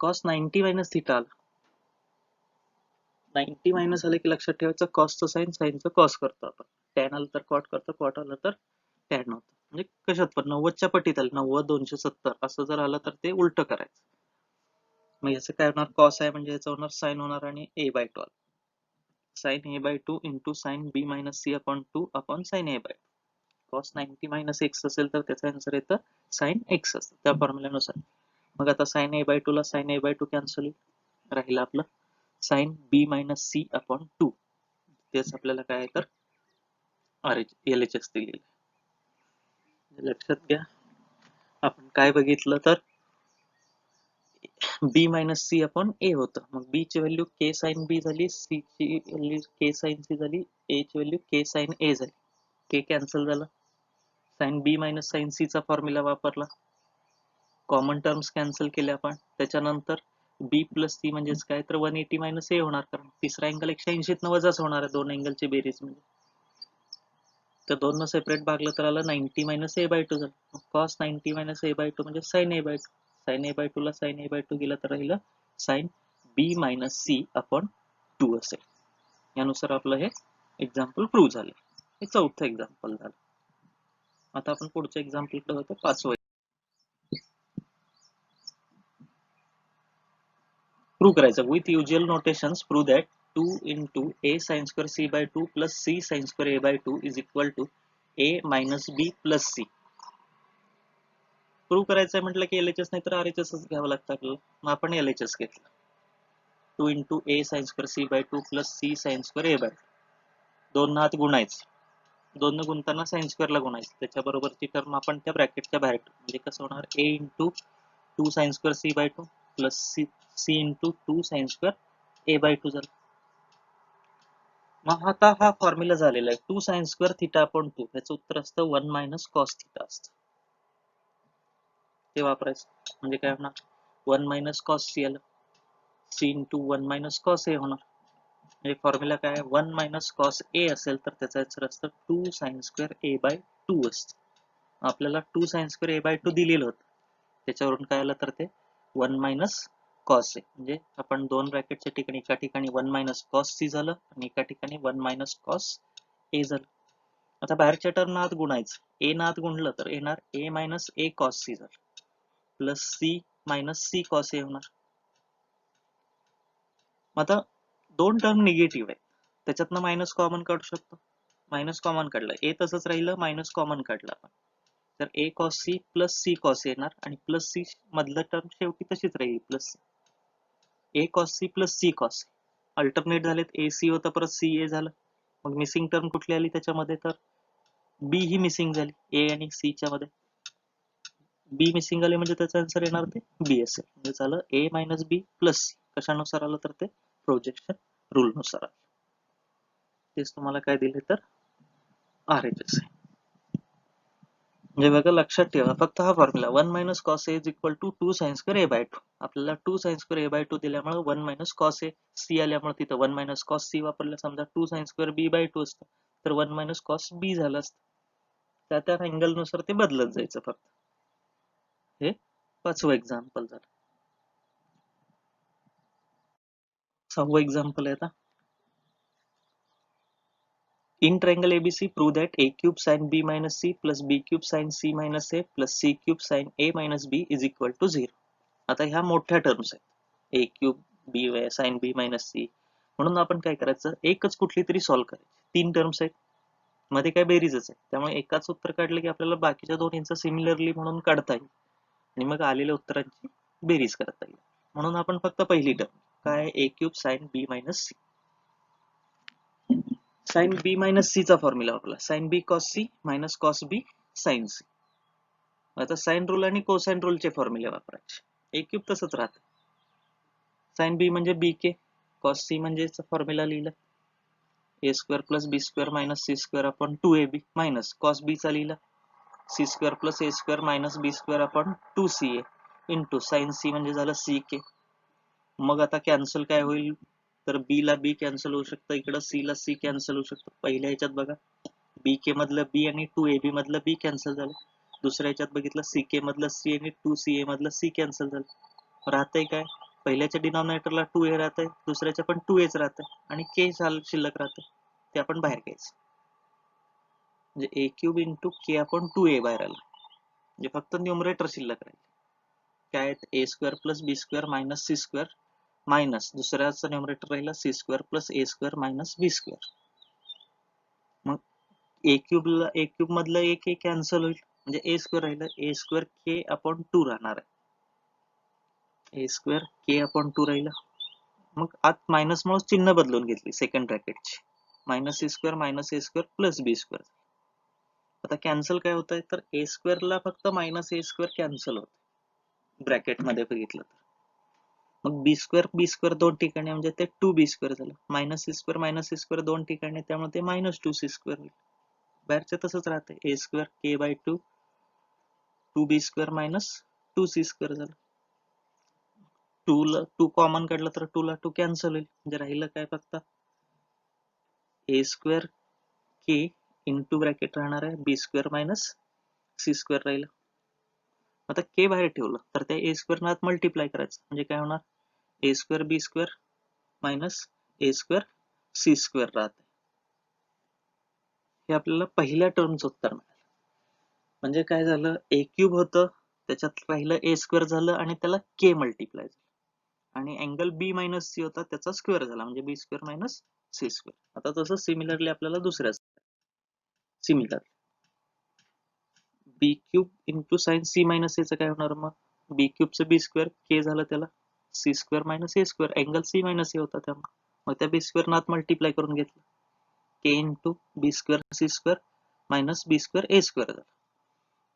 कॉस 90 मायनस थिटा आला, 90 मायनस आलं की लक्षात ठेवायचं कॉसचं साइन साइनचं कॉस करतो आपण, टॅन आलं तर कॉट करतो, कॉट आलं तर टॅन होतं. म्हणजे कशात पण 90च्या पटीत आलं 90 270 असं जर आलं तर ते उलट करायचं. मग याचं काय होणार कॉस आहे म्हणजे याचं होणार साइन होणार आणि A by 2 sine A by 2 into sine B minus C upon 2 upon sine A by 2. Cos 90 minus X असेल तर त्याचा आन्सर येतं साइन एक्स असतं त्या फॉर्म्युल्यानुसार. मग आता साइन ए बाय 2 ला साइन ए बाय 2 कॅन्सल होईल, राहिलं आपलं sign B minus C upon 2. तेच आपल्याला काय आहे तर LHS दिलेलं. लक्षात घ्या आपण काय बघितलं तर बी मायनस सी अपॉन ए होतं, मग बी ची व्हॅल्यू के साइन बी झाली, सी ची व्हॅल्यू के साइन सी झाली, ए ची व्हॅल्यू के साइन ए झाली. के कॅन्सल झालं, sign B minus sine C चा फॉर्म्युला वापरला, कॉमन टर्म्स कॅन्सल केले आपण. त्याच्यानंतर बी प्लस सी म्हणजेच काय तर 180 मायनस ए होणार, कारण तिसरा अँगल 180 न वजाच होणार आहे दोन अँगलची बेरीज म्हणजे. तर दोन न सेपरेट भागलं तर आलं 90 मायनस ए बाय 2 झालं. कॉस 90 मायनस ए बाय 2 म्हणजे sign A by 2. Sine A by 2 ला साइन ए बाय 2 गेला तर राहिलं sign B minus C upon 2 असेल. यानुसार आपलं हे एक्झाम्पल प्रूव्ह झाले. हे चौथं एक्झाम्पल झालं. आता आपण पुढच्या एक्झाम्पल कडे होतो 5वं. प्रूव्ह करायचं with usual notations prove that 2 into a sin square c by 2 plus c sin square a by 2 is equal to a minus b plus c. Prove करायचं म्हटलं की LHS नाही तर RHS घ्यावं लागतं आपल्याला, मग आपण LHS घेतलं. 2 into a sin square c by 2 plus c sin square a by 2. दोन न हात गुणायचं, दोन न गुणताना साइन स्क्वेअर ला गुणायचं, त्याच्याबरोबरची टर्म आपण त्या ब्रॅकेटच्या बाहेर ठेवू. म्हणजे कसं होणार a into 2 sin square c by 2 plus c into 2 sin square a by 2 झालं. मग आता हा फॉर्म्युला झालेला आहे 2 sin square theta upon 2, याचं उत्तर असतं 1 minus cos theta असतं. ते वापरायचं म्हणजे काय होणार 1 minus cos c आलं, c into 1 minus cos a होणार. म्हणजे फॉर्म्युला काय 1 minus cos a असेल तर त्याचं आन्सर असतं 2 sin square a by 2 असतं. आपल्याला 2 sin square a by 2 दिलेलं होतं, त्याच्यावरून काय आलं तर ते 1 minus cos a, म्हणजे आपण दोन ब्रॅकेटच्या ठिकाणी एका ठिकाणी 1 minus cos c झालं आणि एका ठिकाणी 1 minus cos a झालं. आता बाहेरच्या टर्म आत गुणायचं, a न आत गुणलं तर येणार a minus a cos c झालं plus c minus c cos a होणार. आता दोन टर्म निगेटिव्ह आहेत, त्याच्यातनं मायनस कॉमन काढू शकतो, मायनस कॉमन काढलं, a तसंच राहिलं, मायनस कॉमन काढलं आपण तर a cos c plus c cos येणार आणि प्लस c मधलं टर्म शेवटी तशीच राहील plus a cos c plus c cos alternate झालेत a c होतं परत c a झालं मग मिसिंग टर्म कुठली आली त्याच्यामध्ये तर b ही मिसिंग झाली a आणि c च्या मध्ये b मिसिंग आले म्हणजे त्याचा आन्सर येणार ते b असेल म्हणजे झालं a minus b plus c कशानुसार आलं तर ते प्रोजेक्शन रूल नुसार आलं तेच तुम्हाला काय दिले तर RHS आहे म्हणजे बघा लक्षात ठेवा फक्त हा formula 1 minus cos A is equal to 2 sine square A by 2 आपल्याला 2 साइन स्क्वेअर ए बाय 2 दिल्यामुळे 1 मायनस कॉस ए सी आल्यामुळे तिथं 1 मायनस कॉस सी वापरलं समजा 2 साइन स्क्वेअर बी बाय 2 असतं तर 1 मायनस कॉस बी झालं असतं त्या अँगल नुसार ते बदलत जायचं फक्त हे पाचवं एक्झाम्पल झालं सहावं एक्झाम्पल आहे आता In triangle ABC, prove that a cube sin b minus c plus b cube sin c minus a plus c cube sin a minus b is equal to 0. आता ह्या मोठ्या टर्म्स आहेत a cube b sin b minus c म्हणून आपण काय करायचं एकच कुठली तरी सॉल्व्ह करायची तीन टर्म्स आहेत मध्ये काय बेरीजच आहे त्यामुळे एकाच उत्तर काढलं की आपल्याला बाकीच्या दोन्हींचं सिमिलरली म्हणून काढता येईल आणि मग आलेल्या उत्तरांची बेरीज करता येईल म्हणून आपण फक्त पहिली टर्म काय a cube sin b minus c sine B minus C चा फॉर्म्युला वापरला sine B cos C minus cos B sine C आता साइन रूल आणि कोसाइन रूलचे फॉर्म्युले वापरायचे ए क्यूब तसंच राहतं साइन बी म्हणजे बी के कॉस सी म्हणजे फॉर्म्युला लिहिला A square plus B square minus C square upon 2ab minus cos बी चा लिहिला सी स्क्वेअर प्लस ए स्क्वेअर मायनस बी square upon 2ca into sine C म्हणजे झालं सी के मग आता कॅन्सल काय होईल तर बी ला बी कॅन्सल होऊ शकतं इकडं सी ला सी कॅन्सल होऊ शकतं पहिल्या ह्याच्यात बघा बी के मधलं बी आणि 2ab मधलं बी कॅन्सल झालं दुसऱ्या ह्याच्यात बघितलं सी के मधलं सी आणि 2ca मधलं सी कॅन्सल झालं राहतंय काय पहिल्याच्या डिनॉमिनेटरला 2a राहतंय दुसऱ्याच्या पण 2aच राहतंय आणि के शिल्लक राहतंय ते आपण बाहेर घ्यायचं म्हणजे a क्यूब इंटू के आपण 2a बाहेर आलं म्हणजे फक्त न्यूमरेटर शिल्लक राहील काय A square plus B square minus C square minus दुसऱ्याचा न्यूमरेटर राहिला सी स्क्वेअर प्लस ए स्क्वेअर मायनस बी स्क्वेअर मग ए क्यूब मधलं एक कॅन्सल होईल म्हणजे ए स्क्वेअर राहिलं ए स्क्वेअर के अपॉन 2 राहणार आहे ए स्क्वेअर के अपॉन 2 राहिलं मग आत मायनस मुळे चिन्ह बदलून घेतली सेकंड ब्रॅकेटची मायनस सी स्क्वेअर मायनस ए स्क्वेअर प्लस बी स्क्वेअर आता कॅन्सल काय होत आहे तर ए स्क्वेअर ला फक्त मायनस ए स्क्वेअर कॅन्सल होत ब्रॅकेट मध्ये बघितलं तर मग बी स्क्वेअर दोन ठिकाणी म्हणजे ते 2b स्क्वेअर झालं मायनस सी स्क्वेअर दोन ठिकाणी त्यामुळे ते मायनस 2c स्क्वेअर होईल बाहेरचं तसंच राहते A square K by 2b square minus 2c square झालं 2 कॉमन काढलं तर 2 ला 2 कॅन्सल होईल म्हणजे राहिलं काय फक्त ए स्क्वेअर के इंटू ब्रॅकेट राहणार आहे बी स्क्वेअर मायनस सी स्क्वेअर राहिलं आता के बाहेर ठेवलं तर त्या ए स्क्वेअर नात मल्टिप्लाय करायचं म्हणजे काय होणार A square B square minus A square C square राहते हे आपल्याला पहिल्या टर्मचं उत्तर मिळालं म्हणजे काय झालं ए क्यूब होतं त्याच्यात राहिलं ए स्क्वेअर झालं आणि त्याला के मल्टिप्लाय झालं आणि अँगल बी मायनस सी होता त्याचा स्क्वेअर झाला म्हणजे B square minus C square आता तसं सिमिलरली आपल्याला दुसऱ्या similar B cube into sine C minus एचं काय होणार मग बी क्यूबचं बी स्क्वेअर के झालं त्याला सी स्क्वेअर मायनस ए स्क्वेअर अँगल सी मायनस ए होता त्यामुळे मग त्या बी स्क्वेअर नात मल्टिप्लाय करून घेतलं K into B square C square minus B square A square झालं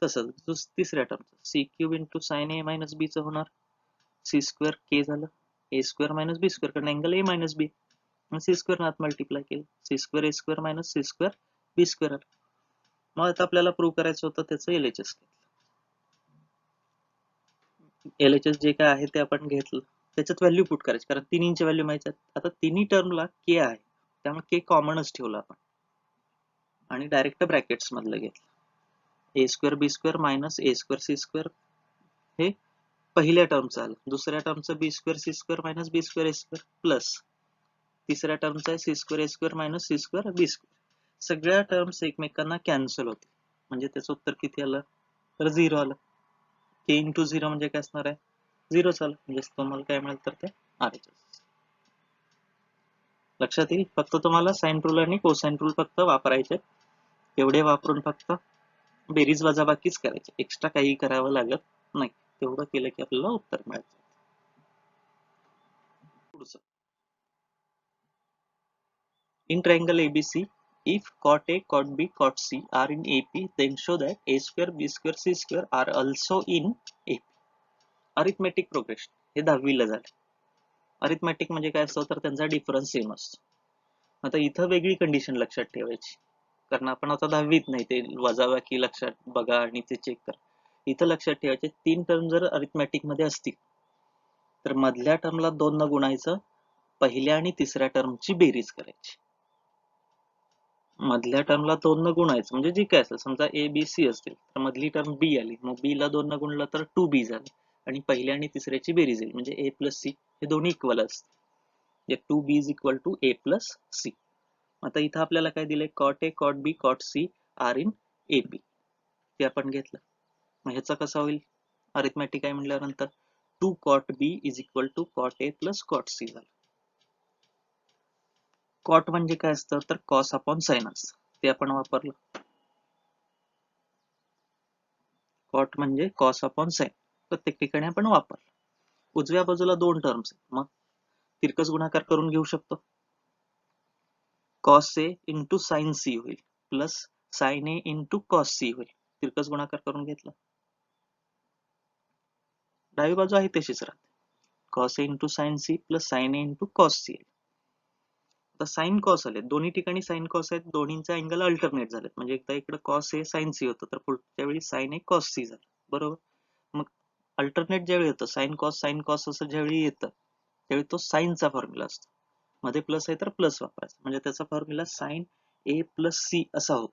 तसंच तिसऱ्या टर्मचं C cube into sine A minus B चं होणार सी स्क्वेअर के झालं A square minus B square कारण angle A minus B C square नात मल्टिप्लाय केलं C square A square minus C square B square आलं मग आता आपल्याला प्रूव्ह करायचं होतं त्याचं LHS LHS जे काय आहे ते आपण घेतलं त्याच्यात व्हॅल्यू पुट करायची कारण तिन्हींची व्हॅल्यू माहिती आहेत आता तिन्ही टर्मला के आहे त्यामुळे के कॉमनच ठेवला आपण आणि डायरेक्ट ब्रॅकेट्स मधलं घेतलं ए स्क्वेअर बी स्क्वेअर मायनस ए स्क्वेअर सी स्क्वेअर हे पहिल्या टर्मचं आलं दुसऱ्या टर्मचं बी square C square minus B square A square plus तिसऱ्या टर्मचं आहे C square A square minus C square B square सगळ्या टर्म्स एकमेकांना कॅन्सल होते म्हणजे त्याचं उत्तर किती आलं तर 0 आलं के इंटू 0 म्हणजे काय असणार आहे 0 आलं म्हणजे तुम्हाला काय मिळेल तर ते RHS लक्षात येईल फक्त तुम्हाला साइन रूल आणि कोसाइन रूल फक्त वापरायचे एवढे वापरून फक्त बेरीज वजाबाकीच करायची, एक्स्ट्रा काही करावं लागत नाही. तेवढं केलं की आपल्याला उत्तर मिळायचं. पुढचं, in triangle ABC, if cot A, cot B, cot C are in AP, then show that A square, B square, C square are also in AP. Arithmetic progression हे 10वीला झालं. अरिथमेटिक म्हणजे काय असतं तर त्यांचा डिफरन्स सेम असतो. आता इथं वेगळी कंडिशन लक्षात ठेवायची, कारण आपण आता 10वीत नाही, ते वजाबाकी लक्षात बघा आणि ते चेक करा. इथं लक्षात ठेवायचे 3 टर्म जर अरिथमेटिक मध्ये असतील तर मधल्या टर्मला 2 न गुणायचं, पहिल्या आणि तिसऱ्या टर्मची बेरीज करायची. मधल्या टर्मला 2 न गुणायचं म्हणजे जी काय असेल, समजा ए बी सी असतील तर मधली टर्म बी आली, मग बी ला 2 न गुणलं तर 2b झालं आणि पहिल्या आणि तिसऱ्याची बेरीज येईल म्हणजे a प्लस सी, हे दोन्ही इक्वल असतील. 2b is equal to a plus C. आता इथं आपल्याला काय दिलंय, cot A, cot B, cot C are in AP, ते आपण घेतलं. मग ह्याचा कसा होईल अरिथमेटिक आहे म्हटल्यानंतर 2 cot B is equal to cot A plus cot C झालं. कॉट म्हणजे काय असतं तर कॉस अपॉन साइन असतं, ते आपण वापरलं. कॉट म्हणजे कॉस अपॉन साइन, प्रत्येक ठिकाणी आपण वापरलं. उजव्या बाजूला 2 टर्म्स आहेत, मग तिरकस गुणाकार करून घेऊ शकतो. Cos A into sine C होईल plus sine A into cos C होईल. तिरकस गुणाकार करून घेतला, डावी बाजू आहे तशीच राहते. Cos A into sine C plus sine A into cos C. आता साइन कॉस आले, दोन्ही ठिकाणी साइन कॉस आहेत, दोन्हींचा अँगल अल्टरनेट झालेत, म्हणजे एकदा इकडे कॉस ए साइन सी होतं तर पुढच्या वेळी साइन ए कॉस सी झालं, बरोबर. मग अल्टरनेट ज्यावेळी येतं साइन कॉस असं ज्यावेळी येतं त्यावेळी तो साइनचा फॉर्म्युला असतो, मध्ये प्लस आहे तर प्लस वापरायचा, म्हणजे त्याचा फॉर्म्युला साइन ए प्लस सी असा होतो,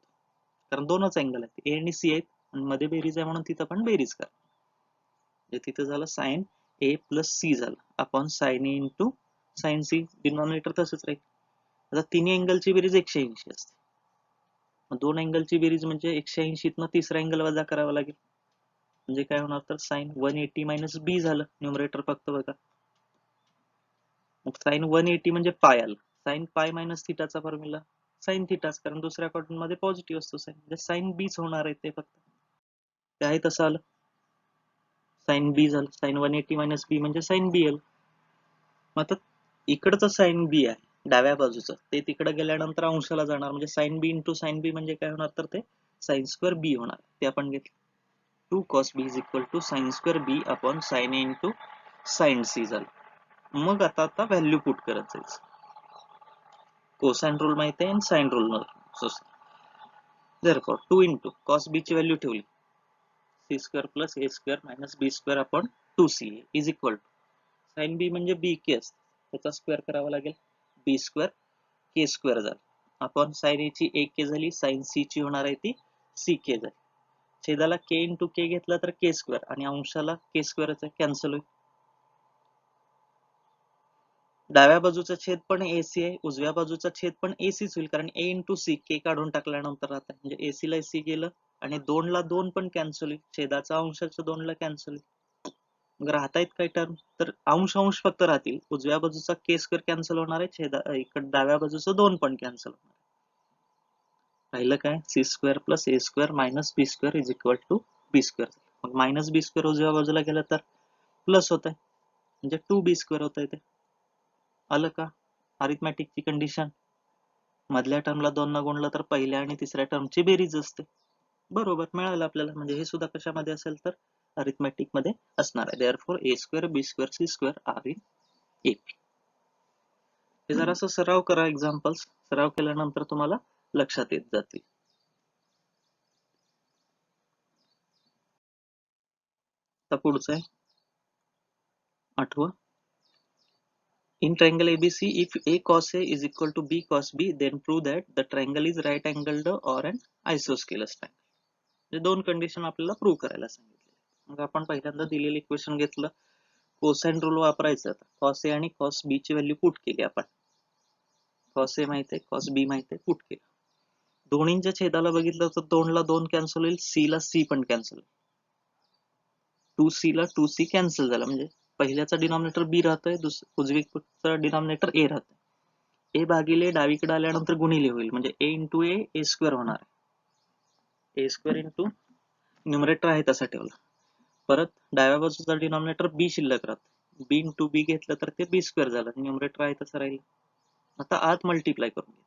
कारण दोनच अँगल आहेत, ए आणि सी आहेत आणि मध्ये बेरीज आहे म्हणून तिथं पण बेरीज करा. म्हणजे तिथं झालं साइन ए प्लस सी झालं upon sine A into sine C, denominator तसंच राहील. आता तिन्ही अँगलची बेरीज 180 असते, मग दोन अँगलची बेरीज म्हणजे 180 न तिसरा अँगल वजा करावा लागेल, म्हणजे काय होणार तर साइन 180 मायनस बी झालं. न्यूमरेटर फक्त बघा, मग साइन 180 म्हणजे पाय आलं, साइन पाय मायनस थिटाचा फॉर्म्युला साइन थिटाच, कारण दुसऱ्या क्वाड्रंट मध्ये पॉझिटिव्ह असतो साइन, म्हणजे साइन बीच होणार आहे ते फक्त, ते आहे तसं आलं. साइन बी झालं, साइन 180 मायनस बी म्हणजे साइन बी आलं. मग आता इकडचं साइन बी आहे डाव्या बाजूचं, ते तिकडे गेल्यानंतर अंशाला जाणार, म्हणजे sine B into sine B म्हणजे काय होणार तर ते साइन स्क्वेअर बी होणार, ते आपण घेतलं. 2 cos b is equal to sine square B upon sine A into sine C झालं. मग आता व्हॅल्यू पुट करत जायचं, कोसाइन रूल माहिती आहे आणि साइन रूल. therefore 2 इंटू cos b ची व्हॅल्यू ठेवली, C square plus A square minus B square upon 2c is equal to sine B म्हणजे बी के असतं, त्याचा स्क्वेअर करावा लागेल, बी स्क्वेअर के स्क्वेअर झालं अपॉन साइन ए ची ए के झाली, साइन सी ची होणार आहे ती सी के झाली. छेदाला के इंटू के घेतला तर के स्क्वेअर आणि अंशाला के स्क्वेअरच कॅन्सल होईल. डाव्या बाजूचा छेद पण एसी आहे, उजव्या बाजूचा छेद पण एसीच होईल, कारण ए इंटू सी के काढून टाकल्यानंतर राहत आहे, म्हणजे एसी ला एसी गेलं आणि 2 ला 2 पण कॅन्सल होईल, छेदाचा अंशाचं 2 ला कॅन्सल होईल. मग राहतायत काही टर्म तर अंश अंश फक्त राहतील, उजव्या बाजूचा के स्क्वेअर कॅन्सल होणार आहे, इकडे डाव्या बाजूचं 2 पण कॅन्सल होणार आहे. राहिलं काय, C square plus A square minus B square is equal to B square. मग मायनस बी स्क्वेअर उजव्या बाजूला गेलं तर प्लस होत आहे, म्हणजे 2b स्क्वेअर होत आहे. ते आलं का अरिथमॅटिकची कंडिशन, मधल्या टर्मला 2 न गुणलं तर पहिल्या आणि तिसऱ्या टर्मची बेरीज असते, बरोबर मिळालं आपल्याला. म्हणजे हे सुद्धा कशामध्ये असेल तर अरिथमॅटिक मध्ये असणार आहे. Therefore A square B square C square are in AP. हे जरासं सराव करा, एक्झाम्पल्स सराव केल्यानंतर तुम्हाला लक्षात येत जातील. आता पुढचं आहे 8वं. In triangle ABC, if A cos A is equal to B cos B, then prove that the triangle is right angled or an isosceles triangle. म्हणजे दोन कंडिशन आपल्याला प्रूव्ह करायला सांगितले. मग आपण पहिल्यांदा दिलेले इक्वेशन घेतलं, कोसाइन रूल वापरायचं. कॉस ए आणि कॉस बी ची व्हॅल्यू पुट केली आपण, कॉस ए माहिती आहे कॉस बी माहिती आहे, पुट केलं. दोन्हींच्या छेदाला बघितलं तर 2 ला 2 कॅन्सल होईल, सी ला सी पण कॅन्सल होईल, 2c ला 2c कॅन्सल झाला, म्हणजे पहिल्याचा डिनॉमिनेटर बी राहतोय, उजवीचा डिनॉमिनेटर ए राहतोय. ए भागिले डावीकडे आल्यानंतर गुणिले होईल, म्हणजे ए इंटू ए स्क्वेअर होणार आहे, ए स्क्वेअर इंटू न्यूमरेटर आहे तसा ठेवला. परत डाव्या बाजूचा डिनॉमिनेटर बी शिल्लक राहतो. बी इंटू बी घेतलं तर ते बी स्क्वेअर झालं. न्यूमरेटर आहे तसं राहील. आता आत मल्टिप्लाय करून घेतलं.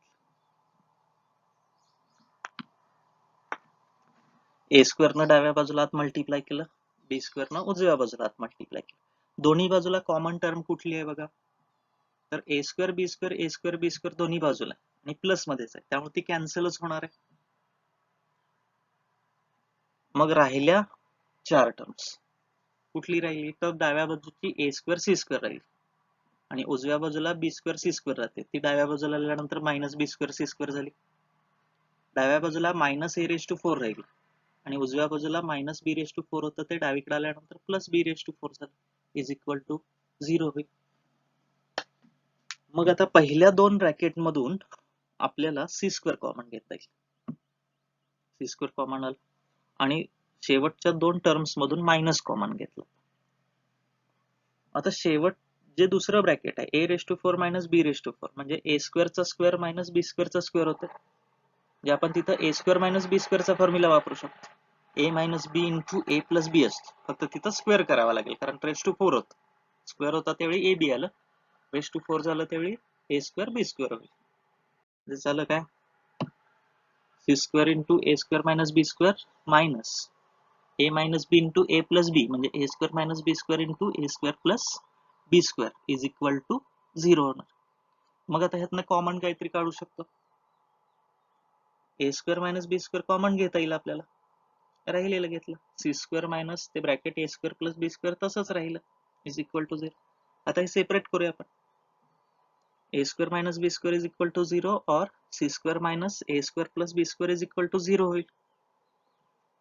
ए स्क्वेअरनं डाव्या बाजूला आत मल्टिप्लाय केलं, बी स्क्वेअरनं उजव्या बाजूला आत मल्टिप्लाय केलं. दोन्ही बाजूला कॉमन टर्म कुठली आहे बघा, तर ए स्क्वेअर बी स्क्वेअर दोन्ही बाजूला आणि प्लस मध्येच आहे, त्यामुळे ती कॅन्सलच होणार आहे. मग राहिल्या 4 टर्म्स. कुठली राहिली, तर डाव्या बाजूची ए स्क्वेअर सी स्क्वेअर राहील आणि उजव्या बाजूला बी स्क्वेअर सी स्क्वेअर राहते. ती डाव्या बाजूला आल्यानंतर मायनस बी स्क्वेअर सी स्क्वेअर झाली. डाव्या बाजूला मायनस ए रेस टू 4 राहील आणि उजव्या बाजूला मायनस बी रेस टू 4 होतं, ते डावीकडे आल्यानंतर प्लस बी रेस टू 4 झालं, इज इक्वल टू 0 होईल. मग आता पहिल्या दोन ब्रॅकेट मधून आपल्याला सी स्क्वेअर कॉमन घेता येईल. सी स्क्वेअर कॉमन आलं आणि शेवटच्या दोन टर्म्स मधून मायनस कॉमन घेतलं. आता शेवट जे दुसरं ब्रॅकेट आहे, A raise to 4 minus B raise to 4 म्हणजे ए स्क्वेअरचा स्क्वेअर मायनस बी स्क्वेअरचा स्क्वेअर होतं, जे आपण तिथं ए स्क्वेअर मायनस बी स्क्वेअरचा फॉर्म्युला वापरू शकतो. A minus B into A plus B असतो, फक्त तिथं स्क्वेअर करावा लागेल कारण रेस टू 4 होतं. स्क्वेअर होता त्यावेळी ए बी आलं, रेस टू 4 झालं त्यावेळी ए स्क्वेअर बी स्क्वेअर होईल. झालं काय, C square into A square minus B square minus A minus B into A plus B म्हणजे ए square minus B square into A square plus B square is equal to 0 होणार. मग आता ह्यातनं कॉमन काहीतरी काढू शकतो. A square minus B square common घेता येईल आपल्याला, राहिलेलं घेतलं. सी स्क्वेअर मायनस ते bracket A square plus B square तसंच राहिलं, इज इक्वल टू 0. आता हे सेपरेट करूया आपण. A square minus B square is equal to 0 और C square minus A square plus B square is equal to 0 होईल.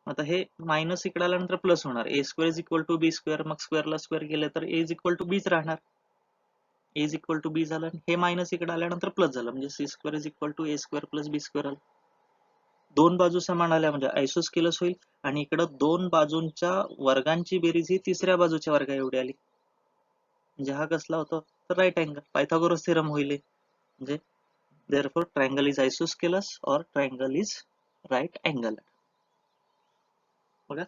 आता हे मायनस इकडे आल्यानंतर प्लस होणार, A square is equal to B square, मग स्क्वेअरला स्क्वेअर गेलं तर ए इज इक्वल टू बीच राहणार. A is equal to B झालं, हे मायनस इकडे आल्यानंतर प्लस झालं म्हणजे C square is equal to a square plus B square आलं. दोन बाजू समान आल्या म्हणजे आयसोस्केलस होईल आणि इकडं दोन बाजूंच्या वर्गांची बेरीज ही तिसऱ्या बाजूच्या वर्गा एवढी आली, म्हणजे हा कसला होता, तर राईट अँगल. पायथागोरस थेरम होईल म्हणजे therefore triangle is isosceles or triangle is right angle. बघा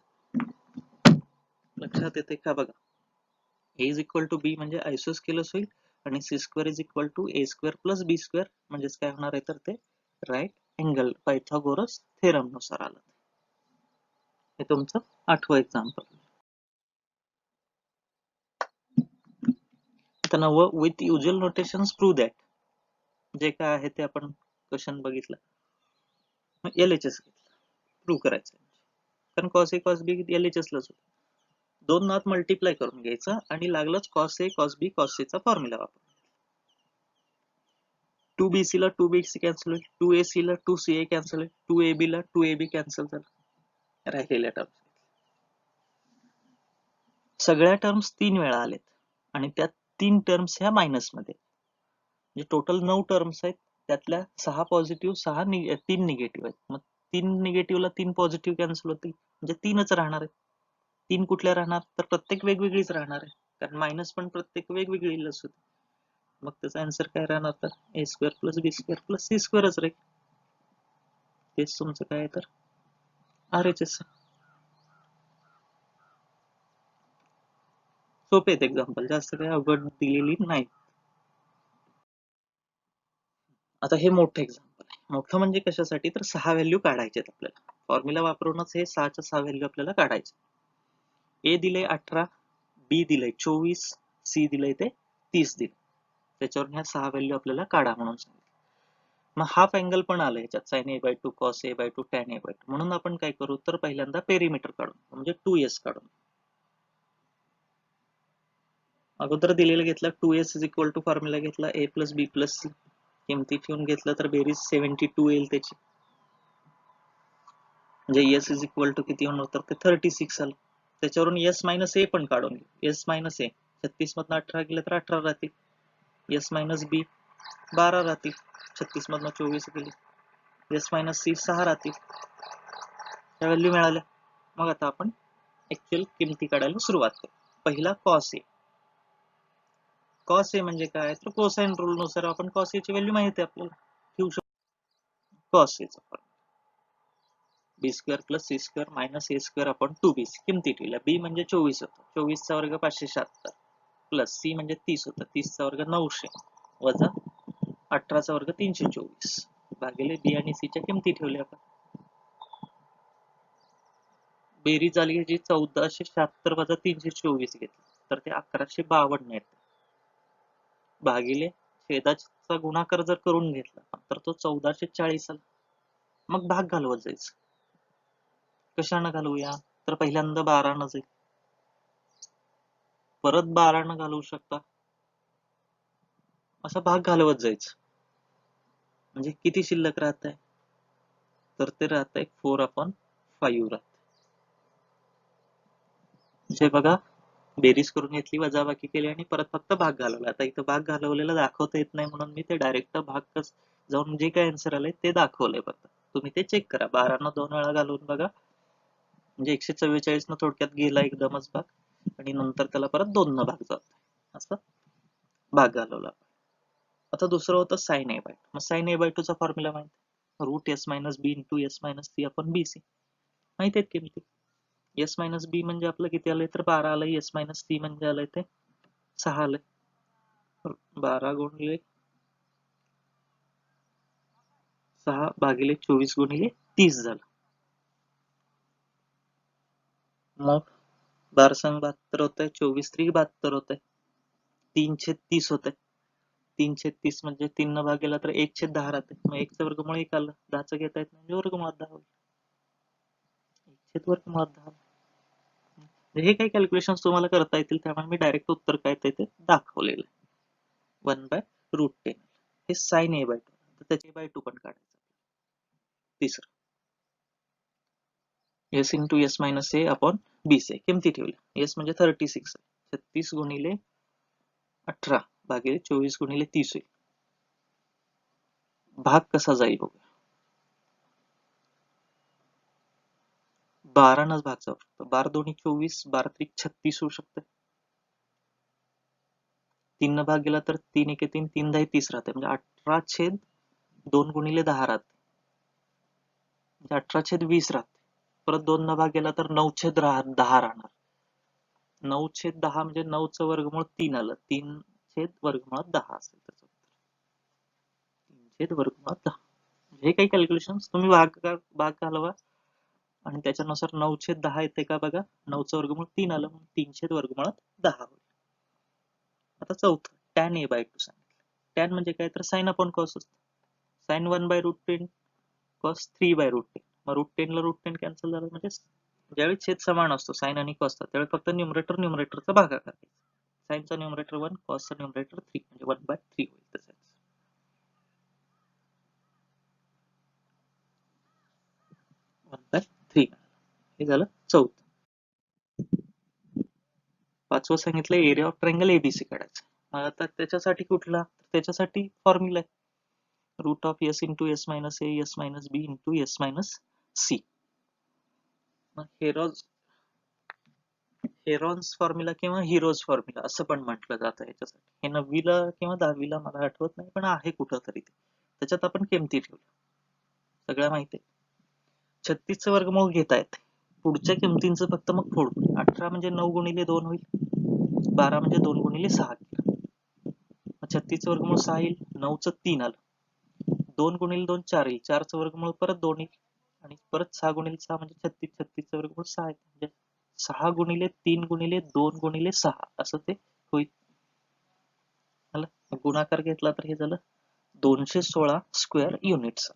लक्षात येते का बघा, a is equal to b म्हणजे आयसोस्केलस होईल आणि c square is equal to a square plus b square म्हणजेच काय होणार आहे, तर ते राईट अँगल पायथागोरस थेरम नुसार आलं. हे तुमचं 8वं एक्झाम्पल. आता 9वं, with usual notations prove that. जे काय आहे ते आपण क्वेश्चन बघितलं, मग LHS घेतलं, प्रूव्ह करायचं कारण cos a cos b LHS लाच होतं. दोन नात मल्टिप्लाय करून घ्यायचं आणि लागलंच cos a cos b cos c चा फॉर्म्युला वापर. 2bc ला 2bc कॅन्सल होईल, 2ac ला 2ca कॅन्सल होईल, 2ab ला 2ab कॅन्सल झालं, राहिलेल्या टर्म्स. सगळ्या टर्म्स 3 वेळा आलेत आणि त्या 3 टर्म्स ह्या मायनस मध्ये, म्हणजे टोटल 9 टर्म्स आहेत, त्यातल्या 6 पॉझिटिव्ह 3 निगेटिव्ह आहेत. मग 3 निगेटिव्हला 3 पॉझिटिव्ह कॅन्सल होतील म्हणजे 3च राहणार आहेत. 3 कुठल्या राहणार, तर प्रत्येक वेगवेगळीच राहणार आहे कारण मायनस पण प्रत्येक वेगवेगळी लस होती. मग त्याचा आन्सर काय राहणार, तर A square plus B square plus C स्क्वेअरच राहील. तेच तुमचं काय आहे, तर RHS. सोपे आहेत एक्झाम्पल, जास्त काही अवघड दिलेली नाही. आता हे मोठं एक्झाम्पल आहे. मोठं म्हणजे कशासाठी, तर 6 व्हॅल्यू काढायचे आहेत आपल्याला. फॉर्म्युला वापरूनच हे 6च्या 6 व्हॅल्यू आपल्याला काढायचे. ए दिलंय 18, बी दिलंय 24, सी दिलंय ते 30 दिलं. त्याच्यावर ह्या 6 व्हॅल्यू आपल्याला काढा म्हणून सांगितलं. मग हाफ अँगल पण आलं ह्याच्यात, sign A by 2 cos A by 2 tan A by 2. म्हणून आपण काय करू, तर पहिल्यांदा पेरिमीटर काढू म्हणजे 2s काढून. अगोदर दिलेलं घेतलं 2s is equal to formula घेतला a plus B plus C, किमती ठेवून घेतलं तर बेरीज 72 येईल त्याची, म्हणजे s इज इक्वल टू किती होणार, तर ते 36 आलं. त्याच्यावरून s मायनस ए पण काढून घेऊ, s मायनस ए 36 मधनं 18 गेले तर 18 राहतील, s मायनस बी 12 राहतील, 36 मधनं 24 गेली, s मायनस सी 6 राहतील. त्या व्हॅल्यू मिळाल्या. मग आता आपण ऍक्च्युअल किमती काढायला सुरुवात करू. पहिला कॉस ए. कॉस ए म्हणजे काय, तर कोसाइन रूल नुसार आपण कॉस ए ची व्हॅल्यू माहिती आहे आपल्याला, ठेवू शकतो. कॉस ए चा B square plus C square minus ए स्क्वेअर अपॉन 2bc किमती ठेवल्या. बी म्हणजे 24 होतं, 24चा वर्ग 576 प्लस सी म्हणजे 30 होतं, 30चा वर्ग 900 वजा 18चा वर्ग 324 भागिले बी आणि सी च्या किमती ठेवल्या आपण. बेरीज झाली जी 1476 वजा 324 घेतली तर ते 1152 येते भागिले छेदाचा गुणाकार जर करून घेतला तर तो 1440 आला. मग भाग घालवत जायचं. कशानं घालवूया तर पहिल्यांदा 12 न जाईल, परत 12 न घालवू शकता, असा भाग घालवत जायचं. म्हणजे किती शिल्लक राहत आहे तर ते राहत आहे 4/5 राहत. म्हणजे बघा बेरीज करून घेतली, वजाबाकी केली आणि परत फक्त भाग घालवला. आता इथं भाग घालवलेला दाखवता येत नाही म्हणून मी ते डायरेक्ट भाग जाऊन जे काय आन्सर आलंय ते दाखवलंय. फक्त तुम्ही ते चेक करा. 12 न 2 वेळा घालवून बघा, म्हणजे 144 न थोडक्यात गेला एकदमच भाग आणि नंतर त्याला परत 2 न भाग जात असं भाग घालवला. आता दुसरं होतं साइन ए बाय टू. मग साइन ए बाय टू चा फॉर्म्युला माहिती, रूट एस मायनस बी into S minus C upon बी सी माहिती आहेत किमती. एस मायनस बी म्हणजे आपलं किती आलंय तर 12 आलंय, एस मायनस सी म्हणजे आलंय ते 6 आलंय. 12 गुणिले 6 भागिले 24 गुणिले 30 झालं. मग 12 संग 72 होत आहे, 24 त्रिक 72 होत आहे, 3/30 होत आहे. 3/30 म्हणजे 3 न भाग गेला तर 1/10 राहते. मग 1चं वर्गमूळ 1 आलं, 10चं घेता येत म्हणजे वर्गमुळात 10 होईल. 1/वर्गमुळात 10. हे काही कॅल्क्युलेशन तुम्हाला करता येतील त्यामुळे मी डायरेक्ट उत्तर काय ते दाखवलेलं आहे. 1/√10 हे साइन ए बाय टू, तर त्याचे बाय टू पण काढायचं. तिसरं एस इंटू एस मायनस ए अपॉन बी सी किमती ठेवल्या. एस म्हणजे 36 आहे, 36 गुणिले 18 भागिले 24 गुणिले 30 होईल. भाग कसा जाईल बघूया. 12 नच भाग जाऊ शकतो. 12 दोन्ही 24, 12 त्रिक 36 होऊ शकते. 3 न भाग गेला तर 3 एके 3, 3 10 30 राहते, म्हणजे 18/2 गुणिले 10 राहते, म्हणजे 18/20 राहते. परत 2 न भाग गेला तर 9/10 राहणार. 9/10 म्हणजे 9चं वर्गमूळ 3 आलं, 3/10 असेल त्याचं उत्तर. 3/10. हे काही कॅल्क्युलेशन तुम्ही भाग घालवा आणि त्याच्यानुसार 9/10 येते का बघा. 9चं वर्गमूळ 3 आलं, 3/10 होईल. आता चौथं टॅन ए बाय टू सांगितलं. टॅन म्हणजे काय तर साइन अपॉन कॉस असतं. Sine 1/√10 cos 3/√10. मग √10 ला √10 कॅन्सल झालं, म्हणजे ज्यावेळी छेद समान असतो साइन आणि कॉसचा त्यावेळी फक्त न्यूमरेटरचा भागाकार करायचा. साइनचा न्यूमरेटर 1, कॉसचा न्यूमरेटर 3 म्हणजे 1/3 होईल. तसंच 1/3. हे झालं चौथं. पाचवं सांगितलं एरिया ऑफ ट्रायंगल एबीसी काढायचं. मग आता त्याच्यासाठी कुठला, त्याच्यासाठी फॉर्म्युला आहे root of S into S minus A S minus B into S minus C. Heron's formula किंवा हिरोज फॉर्म्युला असं पण म्हटलं जातं याच्यासाठी. हे 9वीला किंवा 10वीला मला आठवत नाही पण आहे कुठं तरी ते. त्याच्यात आपण किमती ठेवल्या सगळ्या माहिती आहे. 36चं वर्गमूळ घेता येते, पुढच्या किमतींचं फक्त मग फोडू. 18 म्हणजे 9 गुणिले 2 होईल, 12 म्हणजे 2 गुणिले 6 केलं. 36चं वर्गमूळ 6 येईल, 9चं 3 आलं, 2 गुणिले 2 4 येईल, 4चं वर्गमूळ परत 2 येईल आणि परत 6 गुणिले 6 म्हणजे 36, 36चं वर्गमूळ 6 येईल, म्हणजे 6 गुणिले 3 गुणिले 2 गुणिले 6 असं ते होईल. गुणाकार घेतला तर हे झालं 216 स्क्वेअर युनिट्स.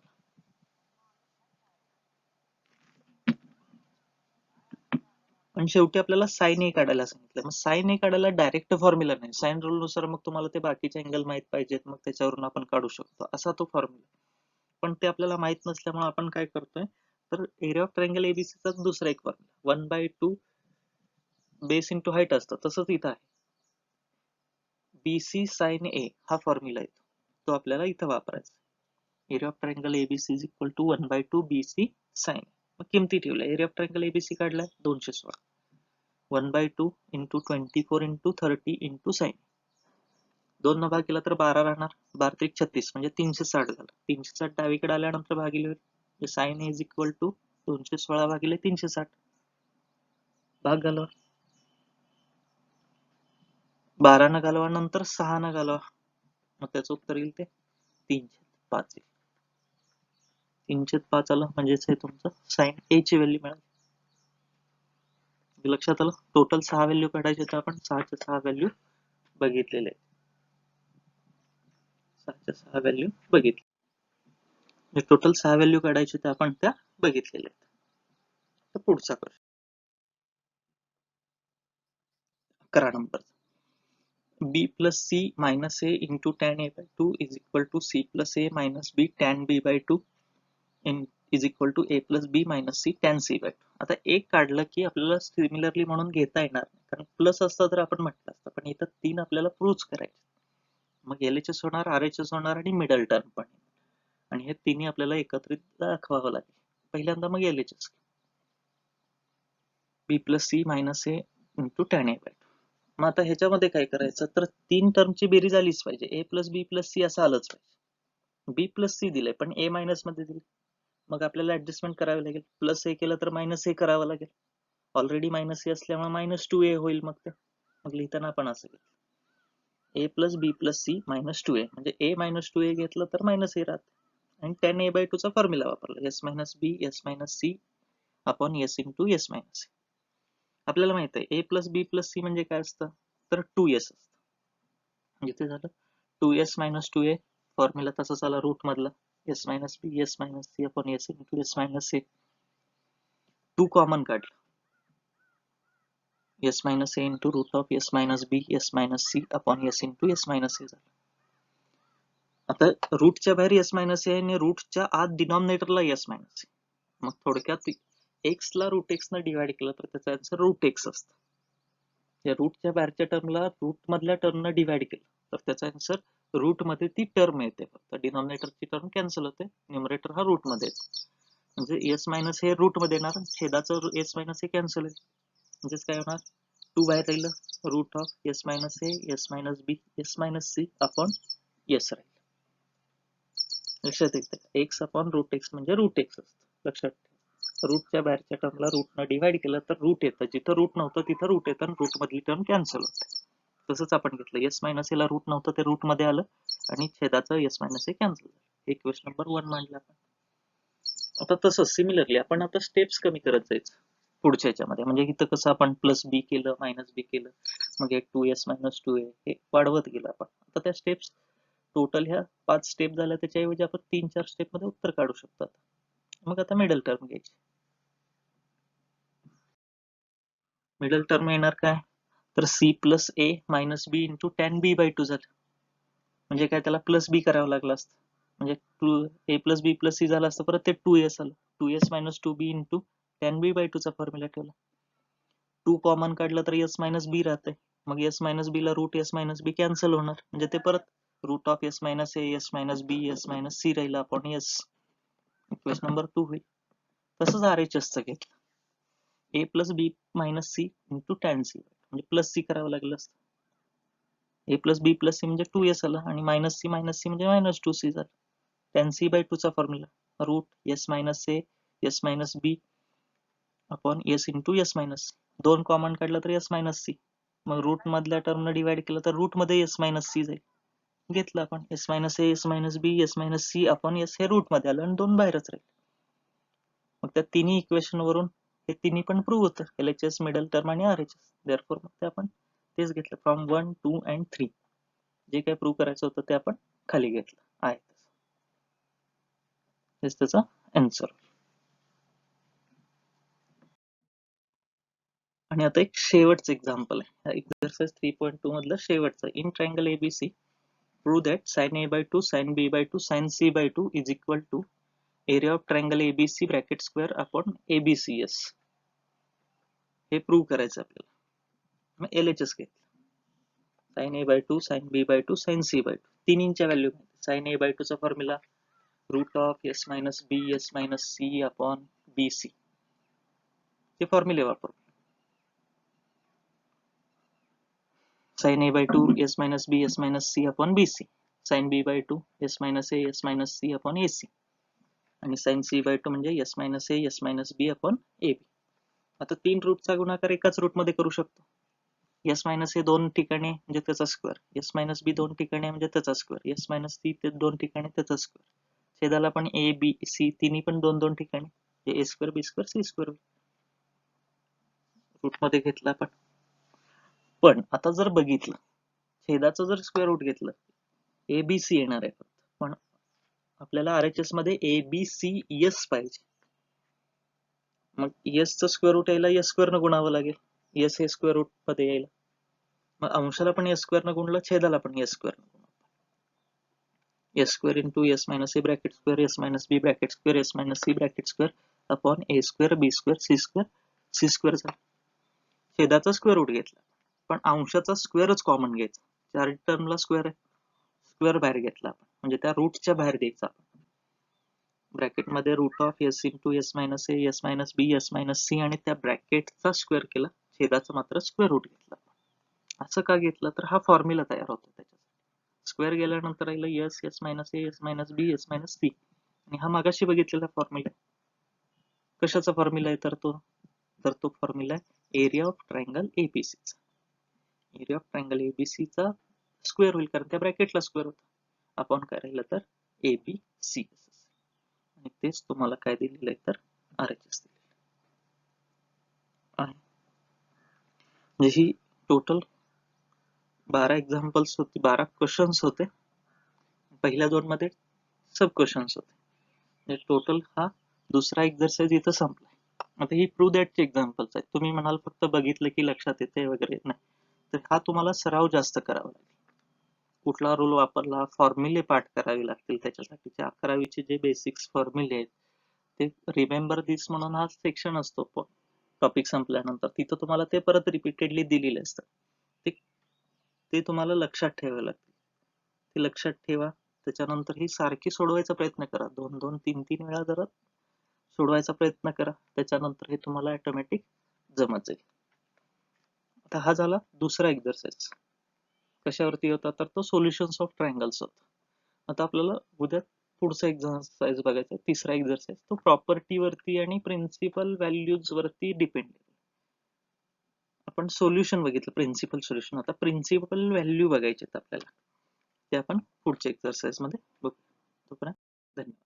पण शेवटी आपल्याला साइन ए काढायला सांगितलं. मग साइन ए काढायला डायरेक्ट फॉर्म्युला नाही, साइन रूल नुसार मग तुम्हाला ते बाकीचे अँगल माहित पाहिजेत, मग त्याच्यावरून आपण काढू शकतो असा तो फॉर्म्युला. पण ते आपल्याला माहित नसल्यामुळे आपण काय करतोय तर एरिया ऑफ ट्रायंगल एबीसीचा दुसरा एक फॉर्म्युला 1/2 बेस इंटू हाईट असतं, तसंच इथं आहे. बीसी साइन ए हा फॉर्म्युला येतो, तो आपल्याला इथं वापरायचा. Area of triangle ABC is equal to 1/2 BC sine. मग किमती ठेवल्या. एरिया ऑफ ट्रायंगल एबीसी काढलाय 216, 1/2 इंटू 24 इंटू 30 इंटू साइन. 2 न भाग केला तर 12 राहणार, 12 त्रिक 36 म्हणजे 360 झालं. 360 डावीकडे आल्यानंतर भागिले होईल, साइन इज इक्वल टू 216 भागिले 360 भाग घालवा, 12 न घालवा, नंतर 6 न घालवा, मग त्याचं उत्तर येईल ते 3/5 येईल. 3/5 आलं म्हणजेच हे तुमचं साइन ए ची व्हॅल्यू मिळाली. लक्षात आलं. टोटल 6 व्हॅल्यू काढायचे तर आपण 6च्या 6 व्हॅल्यू बघितलेले आहेत. 6च्या 6 व्हॅल्यू बघितले. टोटल 6 व्हॅल्यू काढायचे तर आपण त्या बघितलेल्या आहेत. तर पुढचा question 11 number. b plus c minus a into tan a by 2 is equal to c plus a minus b tan b by 2 is equal to a plus b minus c tan c by 2. आता एक काढलं की आपल्याला सिमिलरली म्हणून घेता येणार नाही, कारण प्लस असतं तर आपण म्हटलं असतं, पण इथं 3 आपल्याला प्रूव्ह करायचे. मग LHS होणार, RHS होणार आणि मिडल टर्म पण, आणि हे तिन्ही आपल्याला एकत्रित दाखवावं लागेल. पहिल्यांदा मग LHS b plus c minus a into tan a by 2. मग आता ह्याच्यामध्ये काय करायचं, तर 3 टर्मची बेरीज आलीच पाहिजे. a plus B plus C असं आलंच पाहिजे. b प्लस सी दिलंय पण a मायनस मध्ये दिले, मग आपल्याला ऍडजस्टमेंट करावी लागेल. प्लस ए केलं तर मायनस ए करावं लागेल. ऑलरेडी मायनस ए असल्यामुळे -2a होईल. मग लिहिताना आपण असं घेऊ a plus B plus C -2a, म्हणजे a -2a घेतलं तर मायनस ए राहत. आणि tan a by 2 चा फॉर्म्युला वापरला, s minus B s minus C upon s into s minus C. आपल्याला माहित आहे a plus B plus C म्हणजे काय असतं, तर 2s असतं. इथे झालं 2s मायनस 2a, फॉर्म्युला तसाच आला रूट मधला, s minus B s minus C upon s into s minus C. 2 common काढलं, s minus a into root of s minus B s minus C upon s into s minus C झालं. आता रूटच्या बाहेर s मायनस a आणि रूटच्या आत डिनॉमिनेटरला s मायनस a. मग थोडक्यात x ला रूट x न डिवाइड केलं तर त्याचा आन्सर रूट x असतं. या रूटच्या बाहेरच्या टर्मला रूट मधल्या टर्मनं डिवाइड केलं तर त्याचा आन्सर रूट मध्ये ती टर्म येते, फक्त डिनॉमिनेटरची टर्म कॅन्सल होते, न्यूमरेटर हा रूट मध्ये येतो. म्हणजे s मायनस हे रूट मध्ये येणार, छेदाचं s मायनस हे कॅन्सल होईल. म्हणजेच काय होणार, 2 बाहेर राहिलं, root of s minus a s minus B s minus C upon s राहील. लक्षात येते, x अपॉन रूट x म्हणजे रूट x असतं. लक्षात ठेवा, रूटच्या बाहेरच्या टर्मला रूटनं डिवाइड केलं तर रूट येतं, जिथं रूट नव्हतं तिथं रूट येतं आणि रूट मधली टर्म कॅन्सल होते. तसंच आपण घेतलं, s मायनस ला रूट नव्हतं ते रूट मध्ये आलं आणि छेदाचं s मायनस कॅन्सल झालं. इक्वेशन नंबर 1 मांडला आपण. आता तसं सिमिलरली आपण आता स्टेप्स कमी करत जायचं पुढच्या याच्यामध्ये. म्हणजे इथं कसं आपण प्लस बी केलं, मायनस बी केलं, मग एक 2s मायनस 2a हे वाढवत गेलं आपण. आता त्या स्टेप्स टोटल ह्या 5 स्टेप झाल्या, त्याच्याऐवजी आपण 3-4 स्टेप मध्ये उत्तर काढू शकतो. मग आता मिडल टर्म घ्यायची. मिडल टर्म येणार काय, तर c plus a minus B into tan B by 2 झालं. म्हणजे काय, त्याला प्लस बी करावं लागलं असतं. म्हणजे a plus B plus C झालं असतं, परत ते 2s आलं, 2s minus 2b into tan B by 2 चा फॉर्म्युला ठेवला. 2 कॉमन काढलं तर s मायनस बी राहतंय, मग s मायनस बी ला root s minus B cancel होणार, म्हणजे ते परत root of s minus a s minus B s minus C राहिला अपॉन s. इक्वेशन नंबर 2 होईल. तसंच RHS चं घेतलं, a plus B minus C into tan C, म्हणजे प्लस सी करावं लागलं असतं. a plus B plus C म्हणजे 2s आलं, आणि मायनस सी म्हणजे मायनस 2c झालं. टॅन सी बाय 2 चा formula root s minus a s minus B upon s into s minus. 2 common काढलं तर s मायनस सी, मग रूट मधल्या टर्मनं डिवाइड केलं तर रूट मध्ये s मायनस सी जाईल. घेतलं आपण s minus a s minus B s minus C upon s, हे रूट मध्ये आलं आणि 2 बाहेरच राहील. मग त्या तिन्ही इक्वेशन वरून हे तिन्ही पण प्रूव्ह होतं, LHS, मिडल टर्म आणि RHS. देअरफॉर मग ते आपण तेच घेतलं, फ्रॉम 1 2 अँड 3 जे काही प्रूव्ह करायचं होतं ते आपण खाली घेतलं आहे. हेच त्याचा आन्सर. आणि आता एक शेवटचं एक्झाम्पल आहे, एक्सरसाइज 3.2 मधलं शेवटचं. In triangle ABC prove that sin a by 2 sin b by 2 sin c by 2 is equal to area of triangle ABC bracket square upon ABCS. हे प्रूव्ह करायचं आपल्याला. मग LHS घेतलं, sin a by 2 sin b by 2 sin c by 2 तिन्हींच्या व्हॅल्यू. sin a by 2 चा formula root of s minus B s minus C upon BC, हे फॉर्म्युले वापरू. sin a by 2 s minus b s minus c upon bc, sin b by 2 s minus a s minus c upon ac. आणि साइन सी बाय टू म्हणजे S minus A S minus B upon A B. आता 3 रूटचा गुणाकार एकाच रूट मध्ये करू शकतो. एस मायनस ए 2 ठिकाणी म्हणजे त्याचा स्क्वेअर, एस मायनस बी 2 ठिकाणी म्हणजे त्याचा स्क्वेअर, एस मायनस सी 2 ठिकाणी त्याचा स्क्वेअर. छेदाला पण ए बी सी तिन्ही पण 2 ठिकाणी, ए square B square C square route मध्ये घेतला आपण. पण आता जर बघितलं छेदाचं जर स्क्वेअर रूट घेतलं ए बी सी येणार आहे फक्त, पण आपल्याला RHS मध्ये ए बी सी एस पाहिजे. मग एस चं स्क्वेअर रूट यायला एस स्क्वेअर न गुणावं लागेल, एस हे स्क्वेअर रूट मध्ये यायला. मग अंशाला पण एस स्क्वेअर न गुणलं, छेदाला पण एस स्क्वेअर न गुणलं. S square into S minus A bracket square S minus B bracket square S minus C bracket square upon A square B square C square झाला. छेदाचा स्क्वेअर रूट घेतला, पण अंशाचा स्क्वेअरच कॉमन घ्यायचा. 4 टर्मला स्क्वेअर आहे, स्क्वेअर बाहेर घेतला आपण म्हणजे त्या रूटच्या बाहेर द्यायचा. ब्रॅकेट मध्ये root of S into S minus A S minus B S minus C आणि त्या ब्रॅकेटचा स्क्वेअर केला, छेदाचा मात्र स्क्वेअर रूट घेतला. असं का घेतलं तर हा फॉर्म्युला तयार होतो त्याच्यासाठी. स्क्वेअर गेल्यानंतर राहिलं S S minus A S minus B S minus C आणि हा मागाशी बघितलेला फॉर्म्युला. कशाचा फॉर्म्युला आहे तर तो फॉर्म्युला आहे एरिया ऑफ ट्रायंगल एबीसी चा. एरिया ऑफ ट्रायंगल एबीसी चा स्क्वेअर होईल कारण त्या ब्रॅकेटला स्क्वेअर होता. आपण काय राहिलं तर एबीसी आणि तेच तुम्हाला काय दिलेलं आहे तर RHS दिलेलं आहे. म्हणजे ही टोटल 12 एक्झाम्पल्स होती, 12 क्वेश्चन्स होते. पहिल्या 2 मध्ये सब क्वेश्चन्स होते. म्हणजे टोटल हा दुसरा एक्झरसाइज इथं संपलाय. आता ही प्रूव्ह दॅटचे एक्झाम्पल्स आहेत. तुम्ही म्हणाल फक्त बघितलं की लक्षात येते वगैरे, नाही. तर हा तुम्हाला सराव जास्त करावा लागेल. कुठला रूल वापरला, फॉर्म्युले पाठ करावे लागतील त्याच्यासाठी. 11वीचे जे बेसिक्स फॉर्म्युले आहेत ते रिमेंबर दिस म्हणून हा सेक्शन असतो टॉपिक संपल्यानंतर. तिथं तुम्हाला ते परत रिपीटेडली दिलेले असतात. ते तुम्हाला लक्षात ठेवावे लागतील. ते लक्षात ठेवा. त्याच्यानंतर ही सारखी सोडवायचा प्रयत्न करा. 2-2, 3-3 वेळा जरा सोडवायचा प्रयत्न करा. त्याच्यानंतर हे तुम्हाला ऑटोमॅटिक जमत जाईल. आता हा झाला दुसरा एक्झरसाइज. कशावरती होता तर तो सोल्युशन्स ऑफ ट्रायंगल्स होता. आता आपल्याला उद्या पुढचा एक्झरसाइज बघायचा, तिसरा एक्झरसाइज. तो प्रॉपर्टी वरती आणि प्रिन्सिपल व्हॅल्यूज वरती डिपेंड. आपण सोल्युशन बघितलं, प्रिन्सिपल सोल्युशन. आता प्रिन्सिपल व्हॅल्यू बघायचे आपल्याला, ते आपण पुढच्या एक्झरसाइज मध्ये बघू. तोपर्यंत धन्यवाद.